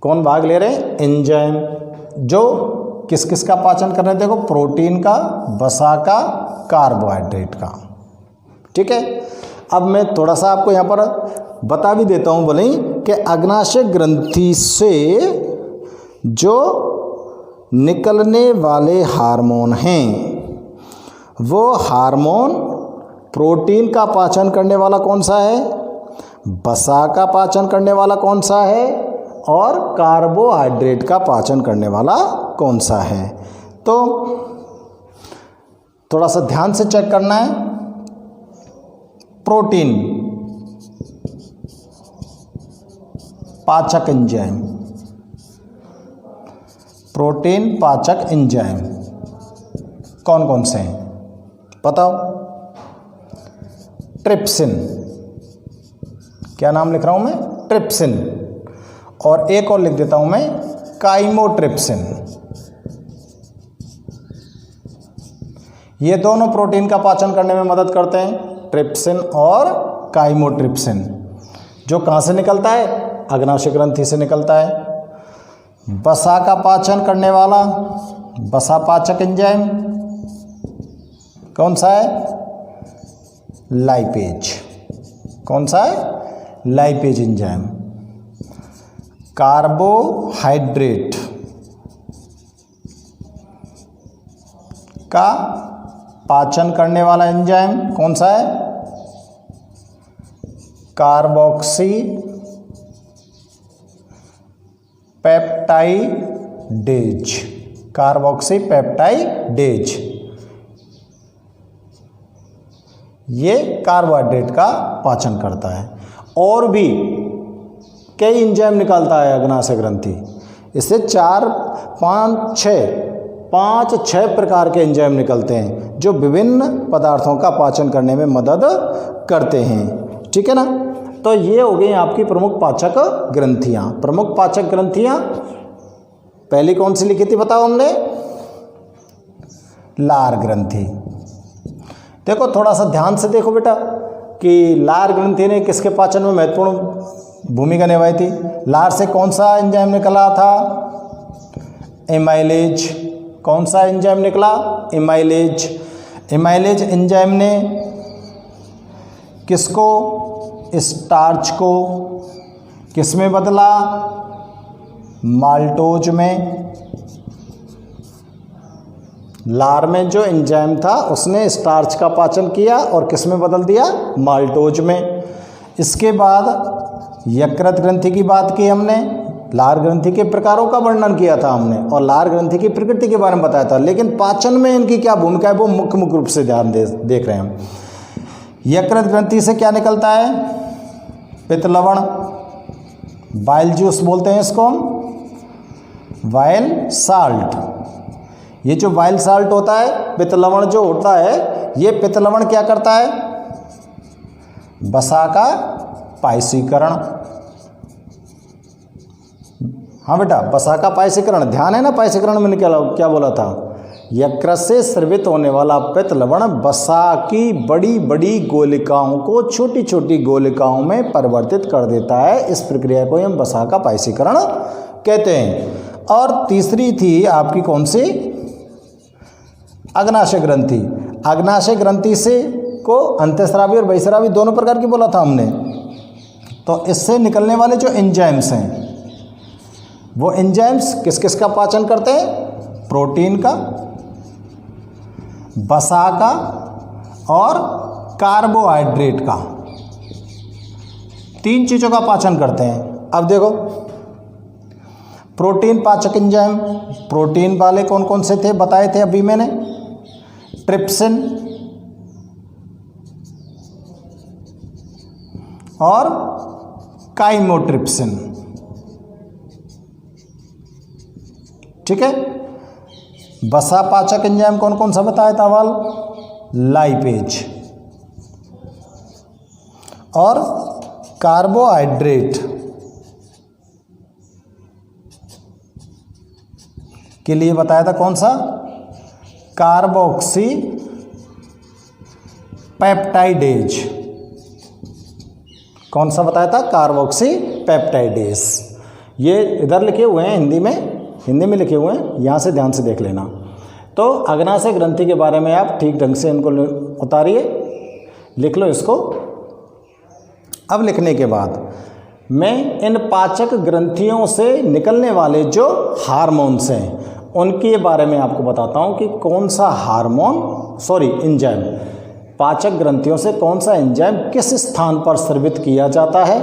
कौन भाग ले रहे हैं? एंजाइम। जो किस किस का पाचन कर रहे हैं? देखो, प्रोटीन का, वसा का, कार्बोहाइड्रेट का। ठीक है। अब मैं थोड़ा सा आपको यहाँ पर बता भी देता हूँ भले ही कि अग्नाशय ग्रंथि से जो निकलने वाले हार्मोन हैं, वो हार्मोन प्रोटीन का पाचन करने वाला कौन सा है, वसा का पाचन करने वाला कौन सा है, और कार्बोहाइड्रेट का पाचन करने वाला कौन सा है। तो थोड़ा सा ध्यान से चेक करना है। प्रोटीन पाचक एंजाइम, प्रोटीन पाचक एंजाइम कौन कौन से हैं बताओ? ट्रिप्सिन, क्या नाम लिख रहा हूं मैं? ट्रिप्सिन। और एक और लिख देता हूं मैं, काइमोट्रिप्सिन। ये दोनों प्रोटीन का पाचन करने में मदद करते हैं, ट्रिप्सिन और काइमोट्रिप्सिन। जो कहां से निकलता है? अग्नाशय ग्रंथि से निकलता है। वसा का पाचन करने वाला वसा पाचक एंजाइम कौन सा है? लाइपेज। कौन सा है? Lipase enzyme. कार्बोहाइड्रेट का पाचन करने वाला एंजाइम कौन सा है? Carboxy peptidase. कार्बोक्सी पेप्टाइडेज ये कार्बोहाइड्रेट का पाचन करता है। और भी कई एंजाइम निकालता है अग्नाशय ग्रंथि। इससे 5-6 प्रकार के एंजाइम निकलते हैं जो विभिन्न पदार्थों का पाचन करने में मदद करते हैं। ठीक है ना। तो ये हो गई आपकी प्रमुख पाचक ग्रंथियाँ। प्रमुख पाचक ग्रंथियाँ पहली कौन सी लिखी थी बताओ हमने? लार ग्रंथि। देखो थोड़ा सा ध्यान से देखो बेटा कि लार ग्रंथि ने किसके पाचन में महत्वपूर्ण भूमिका निभाई थी। लार से कौन सा एंजाइम निकला था? एमाइलेज। कौन सा एंजाइम निकला? एमाइलेज। एमाइलेज एंजाइम ने किसको? स्टार्च को किस में बदला? माल्टोज में। लार में जो एंजाइम था उसने स्टार्च का पाचन किया और किस में बदल दिया? माल्टोज में। इसके बाद यकृत ग्रंथि की बात की हमने। लार ग्रंथि के प्रकारों का वर्णन किया था हमने और लार ग्रंथि की प्रकृति के बारे में बताया था। लेकिन पाचन में इनकी क्या भूमिका है वो मुख्य रूप से ध्यान देख रहे हैं हम। यकृत ग्रंथि से क्या निकलता है? पित्त लवण, बाइल जूस बोलते हैं इसको हम, वाइल साल्ट। ये जो वाइल साल्ट होता है, पित्त लवण जो होता है, ये पित्त लवण क्या करता है? वसा का पायसीकरण। हाँ बेटा, वसा का पायसीकरण ध्यान है ना। पायसीकरण में क्या बोला था? यकृत से स्रवित होने वाला पित्त लवण वसा की बड़ी बड़ी गोलिकाओं को छोटी छोटी गोलिकाओं में परिवर्तित कर देता है। इस प्रक्रिया को हम वसा का पायसीकरण कहते हैं। और तीसरी थी आपकी कौन सी? अग्नाशय ग्रंथि। अग्नाशय ग्रंथि से को अंतःस्रावी और बहिस्रावी दोनों प्रकार की बोला था हमने। तो इससे निकलने वाले जो एंजाइम्स हैं वो एंजाइम्स किस किस का पाचन करते हैं? प्रोटीन का, वसा का और कार्बोहाइड्रेट का। 3 चीज़ों का पाचन करते हैं। अब देखो प्रोटीन पाचक एंजाइम, प्रोटीन वाले कौन कौन से थे बताए थे अभी मैंने? ट्रिप्सिन और काइमोट्रिप्सिन। ठीक है। वसा पाचक एंजाइम कौन कौन सा बताया था वाल? लाइपेज। और कार्बोहाइड्रेट के लिए बताया था कौन सा? Carboxy peptidase. कौन सा बताया था? Carboxy peptidase. ये इधर लिखे हुए हैं हिंदी में लिखे हुए हैं, यहाँ से ध्यान से देख लेना। तो अग्नाशय ग्रंथि के बारे में आप ठीक ढंग से इनको उतारिए, लिख लो इसको। अब लिखने के बाद मैं इन पाचक ग्रंथियों से निकलने वाले जो हार्मोन्स हैं उनके बारे में आपको बताता हूँ कि कौन सा एंजाइम पाचक ग्रंथियों से कौन सा एंजाइम किस स्थान पर स्रावित किया जाता है।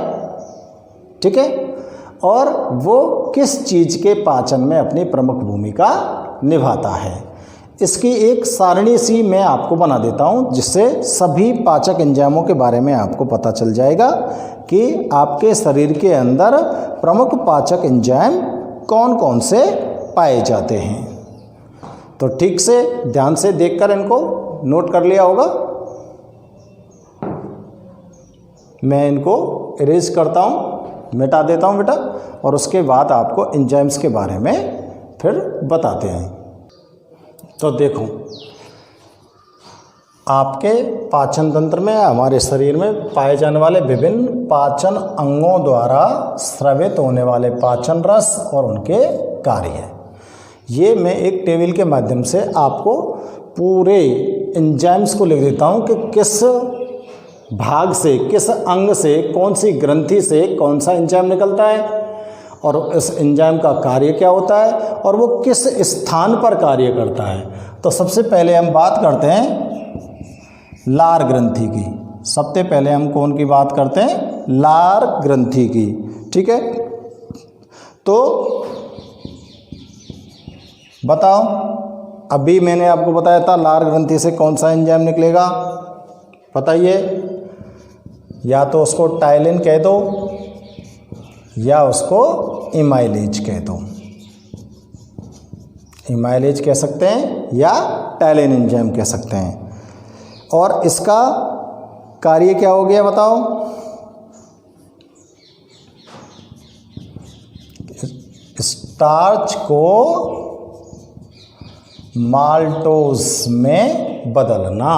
ठीक है। और वो किस चीज़ के पाचन में अपनी प्रमुख भूमिका निभाता है। इसकी एक सारणी सी मैं आपको बना देता हूँ जिससे सभी पाचक एंजाइमों के बारे में आपको पता चल जाएगा कि आपके शरीर के अंदर प्रमुख पाचक एंजाइम कौन कौन से पाए जाते हैं। तो ठीक से ध्यान से देखकर इनको नोट कर लिया होगा। मैं इनको इरेज करता हूँ, मिटा देता हूँ बेटा, और उसके बाद आपको एंजाइम्स के बारे में फिर बताते हैं। तो देखो, आपके पाचन तंत्र में, हमारे शरीर में पाए जाने वाले विभिन्न पाचन अंगों द्वारा स्रावित होने वाले पाचन रस और उनके कार्य, ये मैं एक टेबल के माध्यम से आपको पूरे एंजाइम्स को लिख देता हूँ कि किस भाग से, किस अंग से, कौन सी ग्रंथि से कौन सा एंजाइम निकलता है और इस एंजाइम का कार्य क्या होता है और वो किस स्थान पर कार्य करता है। तो सबसे पहले हम बात करते हैं लार ग्रंथि की। सबसे पहले हम कौन की बात करते हैं? लार ग्रंथि की। ठीक है, तो बताओ, अभी मैंने आपको बताया था लार ग्रंथि से कौन सा एंजाइम निकलेगा, बताइए। या तो उसको टाइलिन कह दो या उसको इमाइलेज कह दो। इमाइलेज कह सकते हैं या टाइलिन एंजाइम कह सकते हैं। और इसका कार्य क्या हो गया बताओ? स्टार्च को माल्टोज में बदलना।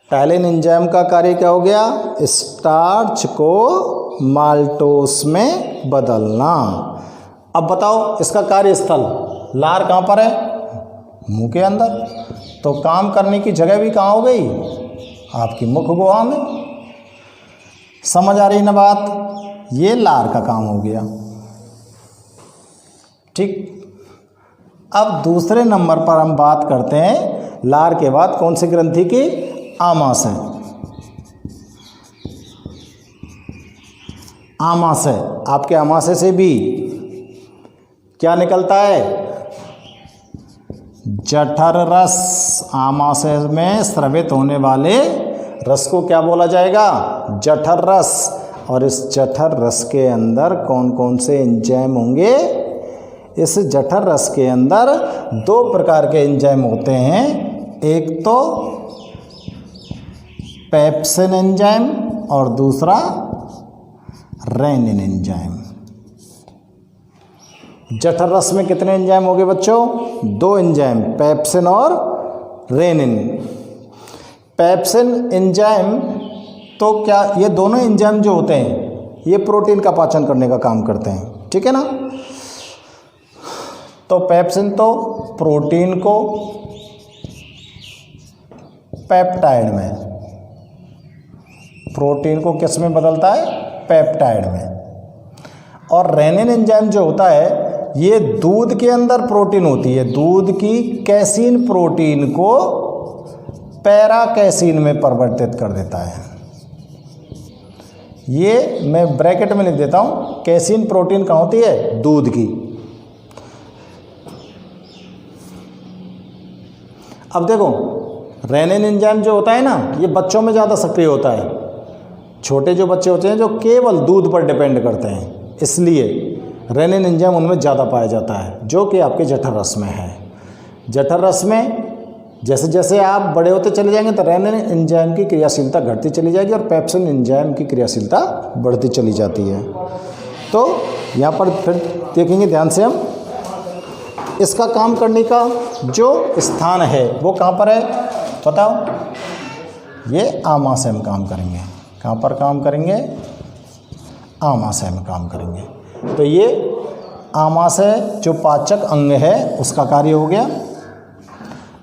टाइलिन एंजाइम का कार्य क्या हो गया? स्टार्च को माल्टोज में बदलना। अब बताओ, इसका कार्यस्थल लार कहाँ पर है? मुंह के अंदर। तो काम करने की जगह भी कहाँ हो गई? आपकी मुख गुहा में। समझ आ रही ना बात? ये लार का काम हो गया। ठीक, अब दूसरे नंबर पर हम बात करते हैं लार के बाद कौन सी ग्रंथि की? आमाशय। आमाशय, आपके आमाशय से भी क्या निकलता है? जठर रस। आमाशय में स्रवित होने वाले रस को क्या बोला जाएगा? जठर रस। और इस जठर रस के अंदर कौन कौन से एंजाइम होंगे? इस जठर रस के अंदर दो प्रकार के एंजाइम होते हैं। एक तो पेप्सिन एंजाइम और दूसरा रेनिन एंजाइम। जठर रस में कितने एंजाइम हो गए बच्चों? दो एंजाइम, पेप्सिन और रेनिन। पेप्सिन एंजाइम तो क्या, ये दोनों एंजाइम जो होते हैं ये प्रोटीन का पाचन करने का काम करते हैं। ठीक है ना? तो पेप्सिन तो प्रोटीन को पेप्टाइड में, प्रोटीन को किस में बदलता है? पेप्टाइड में। और रेनिन एंजाइम जो होता है ये दूध के अंदर प्रोटीन होती है, दूध की कैसीन प्रोटीन को पैरा कैसीन में परिवर्तित कर देता है। ये मैं ब्रैकेट में लिख देता हूँ। कैसीन प्रोटीन कहाँ होती है? दूध की। अब देखो, रेनिन एंजाइम जो होता है ना, ये बच्चों में ज़्यादा सक्रिय होता है। छोटे जो बच्चे होते हैं जो केवल दूध पर डिपेंड करते हैं, इसलिए रेनिन एंजाइम उनमें ज़्यादा पाया जाता है, जो कि आपके जठर रस में है। जठर रस में जैसे जैसे आप बड़े होते चले जाएंगे तो रेनिन एंजाइम की क्रियाशीलता घटती चली जाएगी और पेप्सिन एंजाइम की क्रियाशीलता बढ़ती चली जाती है। तो यहाँ पर फिर देखेंगे ध्यान से हम, इसका काम करने का जो स्थान है वो कहाँ पर है बताओ? ये आमाशय में काम करेंगे। कहाँ पर काम करेंगे? आमाशय में काम करेंगे। तो ये आमाशय जो पाचक अंग है उसका कार्य हो गया।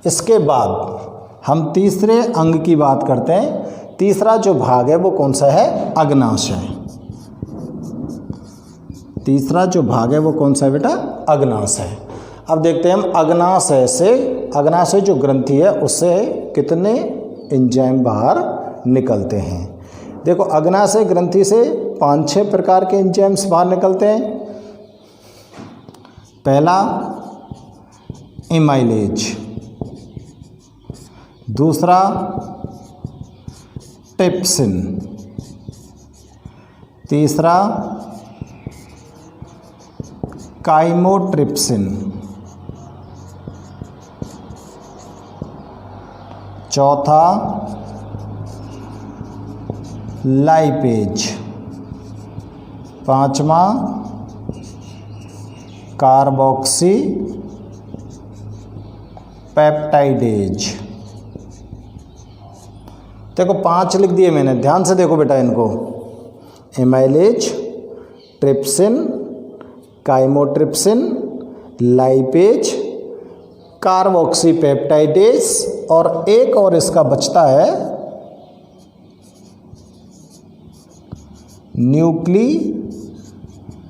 इसके बाद हम तीसरे अंग की बात करते हैं। तीसरा जो भाग है वो कौन सा है? अग्नाशय। तीसरा जो भाग है वो कौन सा है बेटा? अग्नाशय। अब देखते हैं हम अग्नाशय से, अग्नाशय जो ग्रंथि है उससे कितने एंजाइम बाहर निकलते हैं। देखो, अग्नाशय ग्रंथि से 5-6 प्रकार के एंजाइम्स बाहर निकलते हैं। पहला इमाइलेज, दूसरा ट्रिप्सिन, तीसरा काइमोट्रिप्सिन, चौथा लाइपेज, पांचवा कार्बोक्सी पेप्टाइडेज। देखो 5 लिख दिए मैंने, ध्यान से देखो बेटा इनको। Amylase, trypsin, chymotrypsin, lipase, carboxy peptidase और एक और इसका बचता है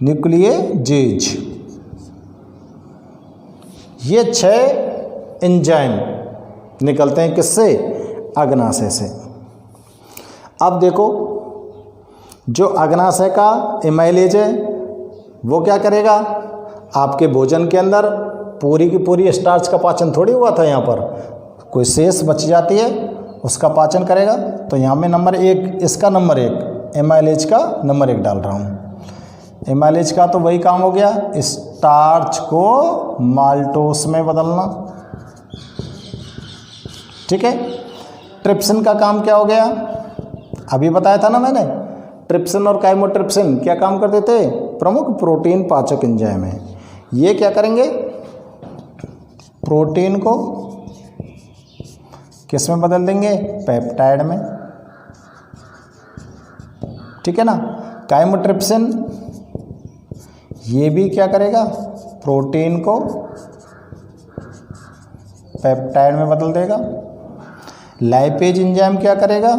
न्यूक्लिएजेज। ये 6 एंजाइम निकलते हैं किससे? अग्नाशय से। अब देखो जो अग्नाशय का एमाइलेज है वो क्या करेगा, आपके भोजन के अंदर पूरी की पूरी स्टार्च का पाचन थोड़ी हुआ था, यहाँ पर कोई शेष बच जाती है उसका पाचन करेगा। तो यहाँ में नंबर 1, इसका नंबर 1 एमाइलेज का नंबर 1 डाल रहा हूँ। एमाइलेज का तो वही काम हो गया, स्टार्च को माल्टोस में बदलना, ठीक है। ट्रिप्सिन का काम क्या हो गया, अभी बताया था ना मैंने, ट्रिप्सिन और काइमोट्रिप्सिन क्या काम करते थे, प्रमुख प्रोटीन पाचक एंजाइम है। ये क्या करेंगे, प्रोटीन को किस में बदल देंगे, पेप्टाइड में, ठीक है ना। काइमोट्रिप्सिन ये भी क्या करेगा, प्रोटीन को पेप्टाइड में बदल देगा। लाइपेज एंजाइम क्या करेगा,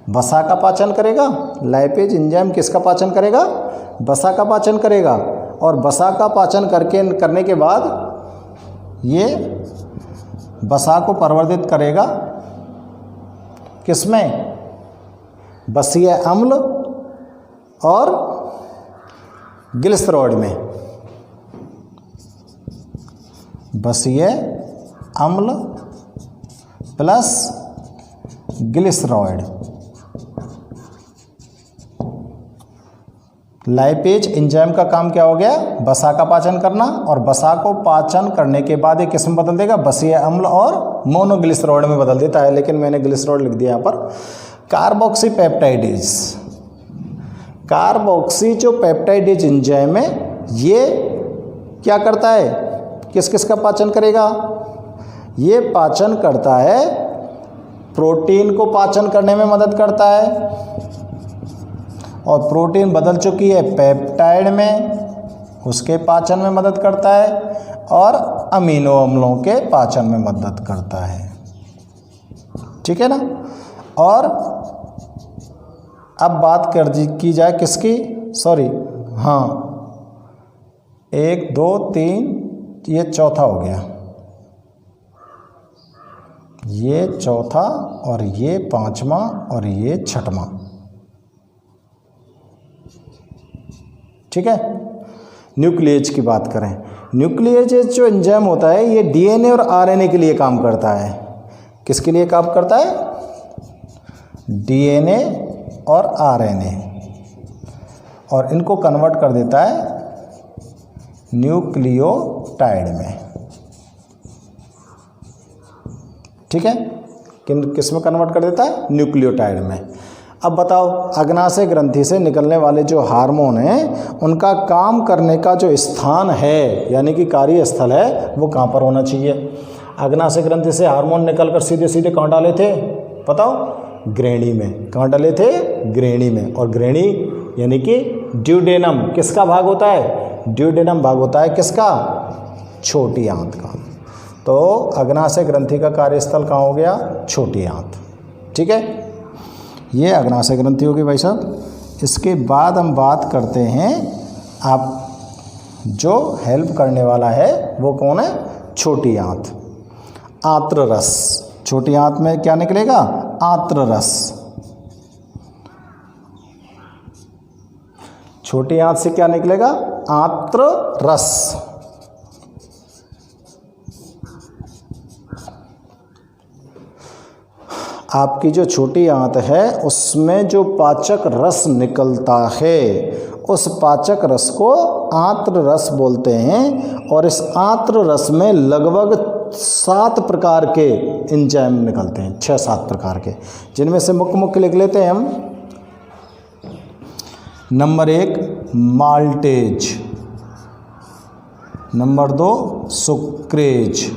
वसा का पाचन करेगा। लाइपेज एंजाइम किसका पाचन करेगा, वसा का पाचन करेगा। और वसा का पाचन करने के बाद ये वसा को परिवर्तित करेगा किसमें, वसीय अम्ल और ग्लिसरॉइड में। वसीय अम्ल प्लस ग्लिसरॉइड। लाइपेज एंजाइम का काम क्या हो गया, वसा का पाचन करना, और वसा को पाचन करने के बाद ये किस में बदल देगा, वसीय अम्ल और मोनोग्लिसरॉइड में बदल देता है, लेकिन मैंने ग्लिसरॉइड लिख दिया यहाँ पर। कार्बोक्सी पेप्टाइडेज, कार्बोक्सी जो पेप्टाइडेज एंजाइम है ये क्या करता है, किस किस का पाचन करेगा, ये पाचन करता है, प्रोटीन को पाचन करने में मदद करता है, और प्रोटीन बदल चुकी है पेप्टाइड में, उसके पाचन में मदद करता है, और अमीनो अम्लों के पाचन में मदद करता है, ठीक है ना। और अब बात की जाए किसकी, सॉरी हाँ 1 2 3, ये चौथा हो गया, ये चौथा, और ये 5वां, और ये 6वां, ठीक है। न्यूक्लिएज की बात करें, न्यूक्लिएज जो एंजाइम होता है ये डीएनए और आरएनए के लिए काम करता है। किसके लिए काम करता है, डीएनए और आरएनए, और इनको कन्वर्ट कर देता है न्यूक्लियोटाइड में, ठीक है। किस में कन्वर्ट कर देता है, न्यूक्लियोटाइड में। अब बताओ अग्नाशय ग्रंथि से निकलने वाले जो हार्मोन हैं उनका काम करने का जो स्थान है यानी कि कार्यस्थल है वो कहाँ पर होना चाहिए। अग्नाशय ग्रंथि से हार्मोन निकलकर सीधे सीधे कहाँ डाले थे बताओ, ग्रेणी में। कहाँ डाले थे, ग्रेणी में। और ग्रेणी यानी कि ड्यूडेनम किसका भाग होता है, ड्यूडेनम भाग होता है किसका, छोटी आंत का। तो अग्नाशय ग्रंथि का कार्यस्थल कहाँ हो गया, छोटी आंत, ठीक है। ये अग्नाशय ग्रंथि होगी भाई साहब। इसके बाद हम बात करते हैं आप जो हेल्प करने वाला है वो कौन है, छोटी आंत, आंत्र रस। छोटी आंत में क्या निकलेगा, आंत्र रस। छोटी आंत से क्या निकलेगा, आंत्र रस। आपकी जो छोटी आंत है उसमें जो पाचक रस निकलता है उस पाचक रस को आंत्र रस बोलते हैं। और इस आंत्र रस में लगभग 7 प्रकार के एंजाइम निकलते हैं, 6-7 प्रकार के, जिनमें से मुख्य मुख्य लिख लेते हैं हम। Number 1 maltase, number 2 sucrase,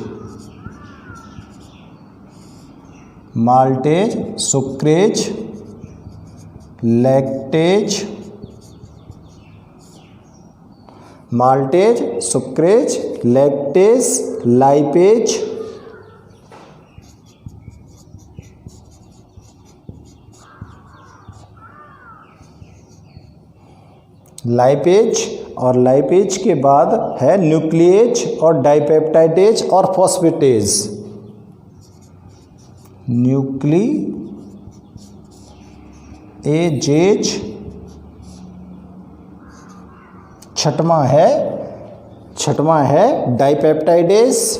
maltase, sucrase, lactase, maltase, sucrase, lactase, lipase, lipase, और लाइपेज के बाद है न्यूक्लिएज और डाइपेप्टाइडेज और फॉस्फेटेज। न्यूक्लिएजेज, छठवां है डाइपेप्टाइडेज,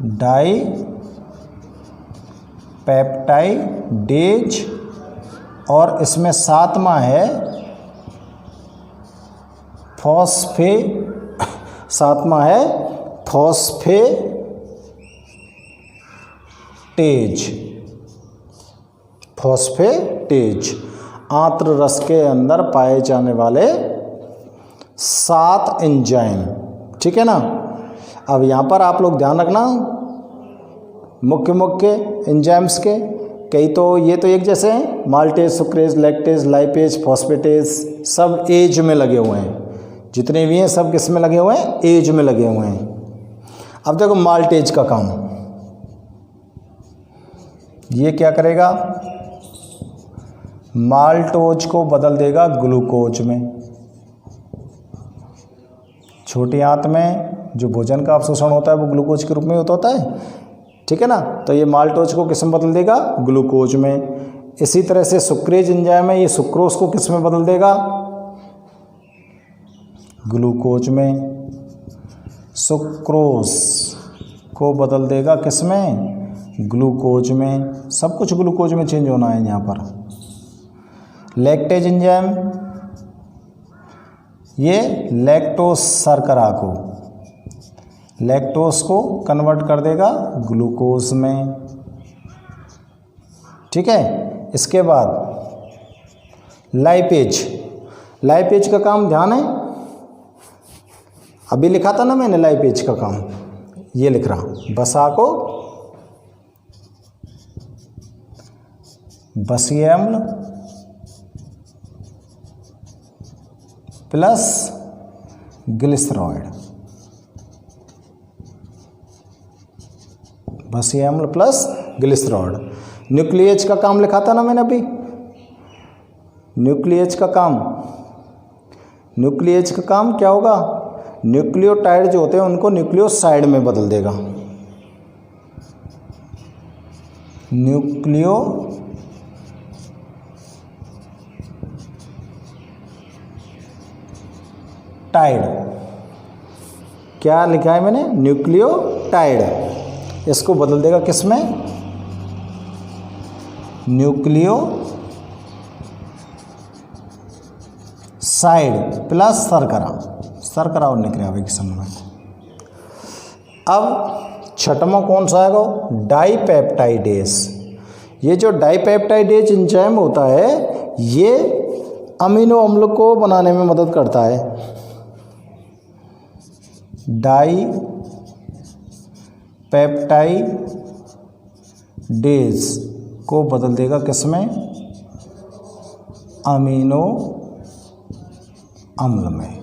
डाइपेप्टाइडेज, और इसमें सातवां है फॉस्फेटेज। आंत्र रस के अंदर पाए जाने वाले 7 एंजाइम, ठीक है ना। अब यहाँ पर आप लोग ध्यान रखना मुख्य एंजाइम्स के, कई तो ये तो एक जैसे हैं, maltase, sucrase, lactase, lipase, phosphatase, सब एज में लगे हुए हैं। जितने भी हैं सब किस में लगे हुए हैं? एज में लगे हुए हैं। अब देखो माल्टेज का काम, ये क्या करेगा? माल्टोज को बदल देगा ग्लूकोज में। छोटी आंत में जो भोजन का अवशोषण होता है वो ग्लूकोज के रूप में होता है, ठीक है ना। तो ये माल्टोज को किस में बदल देगा? ग्लूकोज में। इसी तरह से सुक्रेज एंजाइम है, ये सुक्रोज को किस में बदल देगा? ग्लूकोज में। सुक्रोज को बदल देगा किस में? ग्लूकोज में। सब कुछ ग्लूकोज में चेंज होना है यहाँ पर। लैक्टेज एंजाइम, ये लैक्टोज शर्करा को, लैक्टोज को कन्वर्ट कर देगा ग्लूकोज में, ठीक है। इसके बाद लाइपेज, लाइपेज का काम ध्यान है, अभी लिखा था ना मैंने लाइपेज का काम, ये लिख रहा, वसा को बसीय अम्ल प्लस ग्लिसरॉइड, बसीय अम्ल प्लस ग्लिसरॉइड। न्यूक्लिएज का काम लिखा था ना मैंने अभी, न्यूक्लिएज का काम क्या होगा? न्यूक्लियोटाइड जो होते हैं उनको न्यूक्लियोसाइड में बदल देगा। न्यूक्लियोटाइड, क्या लिखा है मैंने? न्यूक्लियोटाइड। इसको बदल देगा किस में? न्यूक्लियोसाइड प्लस शर्करा, शर्करा और निक्रिया के समय में। अब छठवां कौन सा आएगा? डाइपेप्टाइडेज। ये जो डाइपेप्टाइडेज एंजाइम होता है ये अमीनो अम्ल को बनाने में मदद करता है। डाइपेप्टाइडेज को बदल देगा किसमें? अमीनो अम्ल में।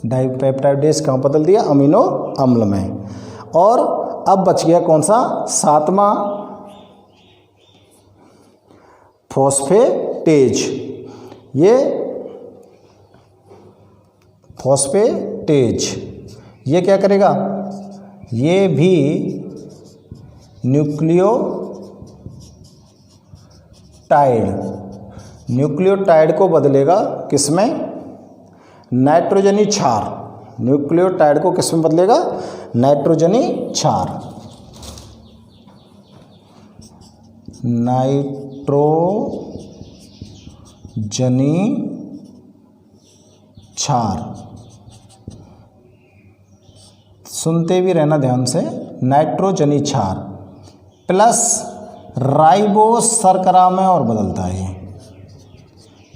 डाइपेप्टाइडेज कहाँ बदल दिया? अमीनो अम्ल में। और अब बच गया कौन सा? सातवां, फॉस्फेटेज। ये फॉस्फेटेज ये क्या करेगा? ये भी न्यूक्लियोटाइड को बदलेगा किसमें? नाइट्रोजनी क्षार। न्यूक्लियोटाइड को किस में बदलेगा? नाइट्रोजनी क्षार। नाइट्रोजनी क्षार, सुनते भी रहना ध्यान से, नाइट्रोजनी क्षार प्लस राइबोस शर्करा में और बदलता है।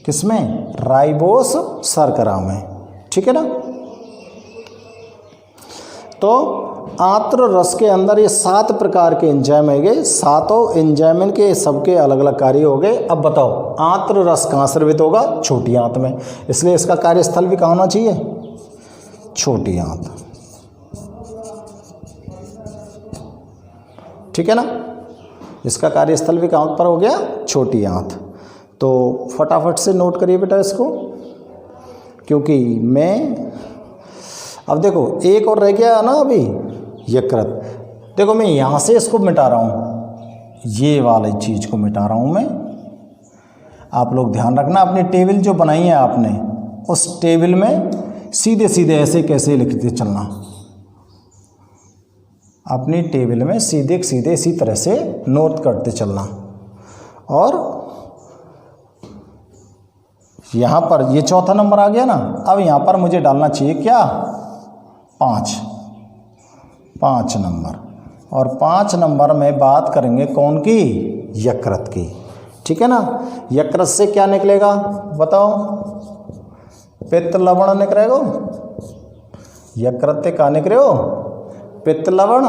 किसमें? राइबोस शर्करा में, ठीक है ना। तो आंत्र रस के अंदर ये 7 प्रकार के एंजाइम है गए, सातों एंजाइम के सबके अलग अलग कार्य हो गए। अब बताओ आंत्र रस कहाँ स्रावित होगा? छोटी आंत में, इसलिए इसका कार्यस्थल भी कहाँ होना चाहिए? छोटी आंत, ठीक है ना। इसका कार्यस्थल भी कहाँ पर हो गया? छोटी आंत। तो फटाफट से नोट करिए बेटा इसको, क्योंकि मैं अब देखो एक और रह गया ना अभी, यकृत। देखो मैं यहाँ से इसको मिटा रहा हूँ, ये वाली चीज़ को मिटा रहा हूँ मैं। आप लोग ध्यान रखना, अपनी टेबल जो बनाई है आपने उस टेबल में सीधे सीधे ऐसे कैसे लिखते चलना, अपनी टेबल में सीधे सीधे इसी तरह से नोट करते चलना। और यहाँ पर ये चौथा नंबर आ गया ना, अब यहाँ पर मुझे डालना चाहिए क्या, 5 नंबर। और 5 नंबर में बात करेंगे कौन की, यकृत की, ठीक है ना। यकृत से क्या निकलेगा बताओ, पित्त लवण निकलेगा। यकृत से क्या निकले हो, पित्त लवण।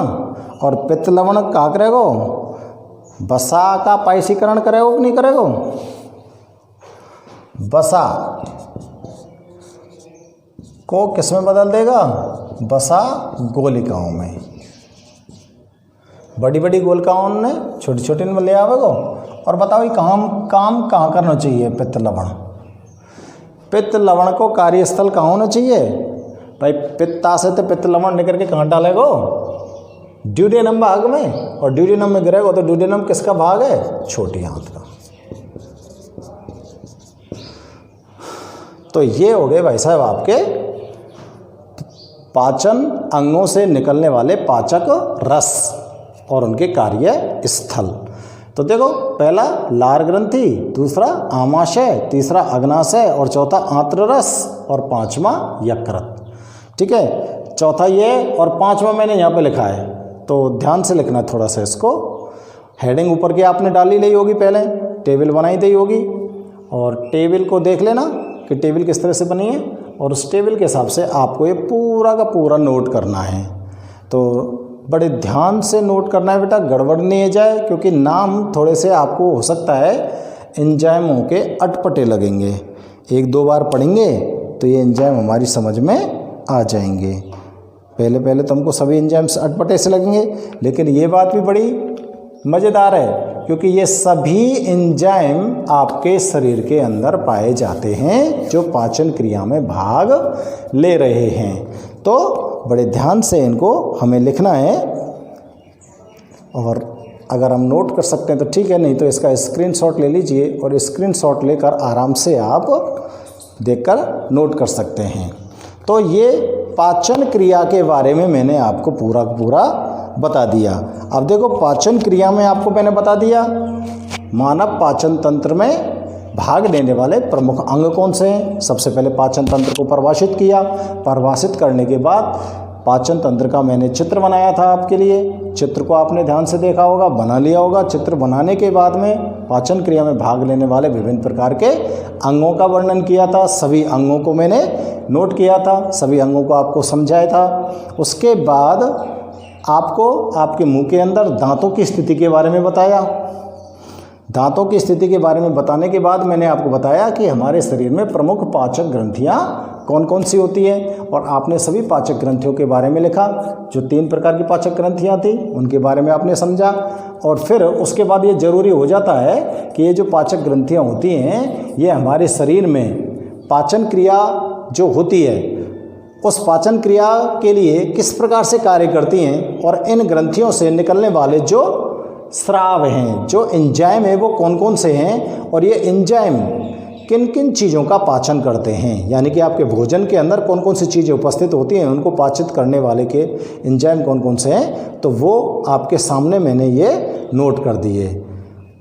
और पित्त लवण क्या करेगो, वसा का पायसीकरण करेगो कि नहीं करेगो, वसा को किस में बदल देगा, वसा गोलिकाओं में, बड़ी बड़ी गोलिकाओं ने छोटी छोटी में ले आवेगो। और बताओ ये काम कहाँ करना चाहिए, पित्त लवण। पित्त लवण को कार्यस्थल कहाँ होना चाहिए भाई, पित्ता से तो पित्त लवण निकल के कहाँ डालेगो, ड्यूडेनम भाग में। और ड्यूडेनम में गिरेगो तो ड्यूडेनम किसका भाग है, छोटी आंत का। तो ये हो गए भाई साहब आपके पाचन अंगों से निकलने वाले पाचक रस और उनके कार्य स्थल। तो देखो, पहला लार ग्रंथि, दूसरा आमाशय, तीसरा अग्नाशय और चौथा आंत्ररस और पांचवा यकृत। ठीक है, चौथा ये और पांचवा मैंने यहाँ पे लिखा है, तो ध्यान से लिखना थोड़ा सा इसको। हेडिंग ऊपर की आपने डाली ली होगी, पहले टेबल बनाई दी होगी, और टेबल को देख लेना कि टेबल किस तरह से बनी है, और उस टेबल के हिसाब से आपको ये पूरा का पूरा नोट करना है। तो बड़े ध्यान से नोट करना है बेटा, गड़बड़ नहीं हो जाए, क्योंकि नाम थोड़े से आपको हो सकता है एंजाइमों के अटपटे लगेंगे। 1-2 बार पढ़ेंगे तो ये एंजाइम हमारी समझ में आ जाएंगे। पहले पहले तुमको सभी एंजाइम्स अटपटे से लगेंगे, लेकिन ये बात भी बड़ी मज़ेदार है, क्योंकि ये सभी एंजाइम आपके शरीर के अंदर पाए जाते हैं जो पाचन क्रिया में भाग ले रहे हैं। तो बड़े ध्यान से इनको हमें लिखना है, और अगर हम नोट कर सकते हैं तो ठीक है, नहीं तो इसका स्क्रीनशॉट ले लीजिए, और स्क्रीनशॉट लेकर आराम से आप देखकर नोट कर सकते हैं। तो ये पाचन क्रिया के बारे में मैंने आपको पूरा पूरा बता दिया। अब देखो, पाचन क्रिया में आपको मैंने बता दिया मानव पाचन तंत्र में भाग लेने वाले प्रमुख अंग कौन से हैं। सबसे पहले पाचन तंत्र को परिभाषित किया, परिभाषित करने के बाद पाचन तंत्र का मैंने चित्र बनाया था आपके लिए। चित्र को आपने ध्यान से देखा होगा, बना लिया होगा। चित्र बनाने के बाद में पाचन क्रिया में भाग लेने वाले विभिन्न प्रकार के अंगों का वर्णन किया था। सभी अंगों को मैंने नोट किया था, सभी अंगों को आपको समझाया था। उसके बाद आपको आपके मुंह के अंदर दांतों की स्थिति के बारे में बताया। दांतों की स्थिति के बारे में बताने के बाद मैंने आपको बताया कि हमारे शरीर में प्रमुख पाचक ग्रंथियां कौन कौन सी होती हैं, और आपने सभी पाचक ग्रंथियों के बारे में लिखा। जो 3 प्रकार की पाचक ग्रंथियां थी उनके बारे में आपने समझा। और फिर उसके बाद ये जरूरी हो जाता है कि ये जो पाचक ग्रंथियां होती हैं ये हमारे शरीर में पाचन क्रिया जो होती है उस पाचन क्रिया के लिए किस प्रकार से कार्य करती हैं, और इन ग्रंथियों से निकलने वाले जो स्राव हैं, जो एंजाइम है, वो कौन कौन से हैं, और ये एंजाइम किन किन चीज़ों का पाचन करते हैं। यानी कि आपके भोजन के अंदर कौन कौन सी चीज़ें उपस्थित होती हैं, उनको पाचित करने वाले के एंजाइम कौन कौन से हैं, तो वो आपके सामने मैंने ये नोट कर दिए।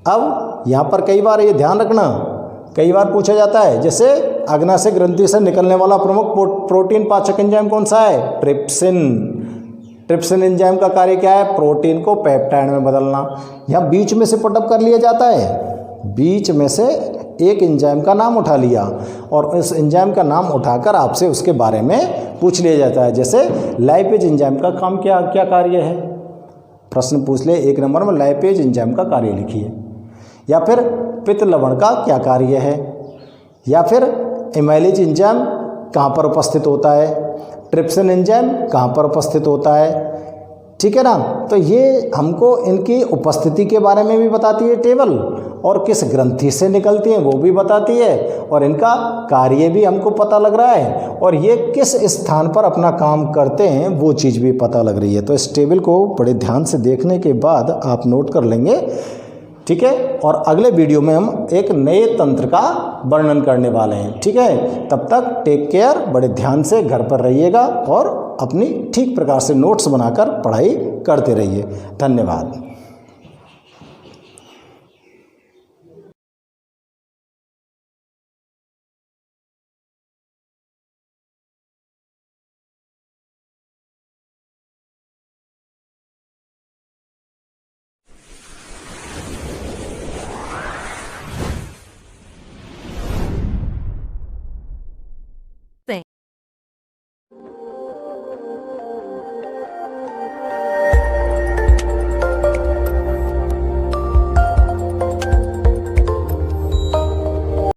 अब यहाँ पर कई बार ये ध्यान रखना, कई बार पूछा जाता है, जैसे अग्नाशय ग्रंथि से निकलने वाला प्रमुख प्रोटीन पाचक एंजाइम कौन सा है, ट्रिप्सिन। ट्रिप्सिन एंजाइम का कार्य क्या है, प्रोटीन को पेप्टाइड में बदलना। यहाँ बीच में से पुटअप कर लिया जाता है, बीच में से एक एंजाइम का नाम उठा लिया, और उस एंजाइम का नाम उठाकर आपसे उसके बारे में पूछ लिया जाता है। जैसे लाइपेज एंजाइम का काम क्या क्या कार्य है, प्रश्न पूछ ले 1 नंबर में, लाइपेज एंजाइम का कार्य लिखिए। या फिर पित्त लवण का क्या कार्य है, या फिर एमाइलेज एंजाइम कहाँ पर उपस्थित होता है, ट्रिप्सिन एंजाइम कहाँ पर उपस्थित होता है, ठीक है ना। तो ये हमको इनकी उपस्थिति के बारे में भी बताती है टेबल, और किस ग्रंथि से निकलती हैं वो भी बताती है, और इनका कार्य भी हमको पता लग रहा है, और ये किस स्थान पर अपना काम करते हैं वो चीज़ भी पता लग रही है। तो इस टेबल को बड़े ध्यान से देखने के बाद आप नोट कर लेंगे, ठीक है। और अगले वीडियो में हम एक नए तंत्र का वर्णन करने वाले हैं, ठीक है। तब तक टेक केयर, बड़े ध्यान से घर पर रहिएगा और अपनी ठीक प्रकार से नोट्स बनाकर पढ़ाई करते रहिए। धन्यवाद।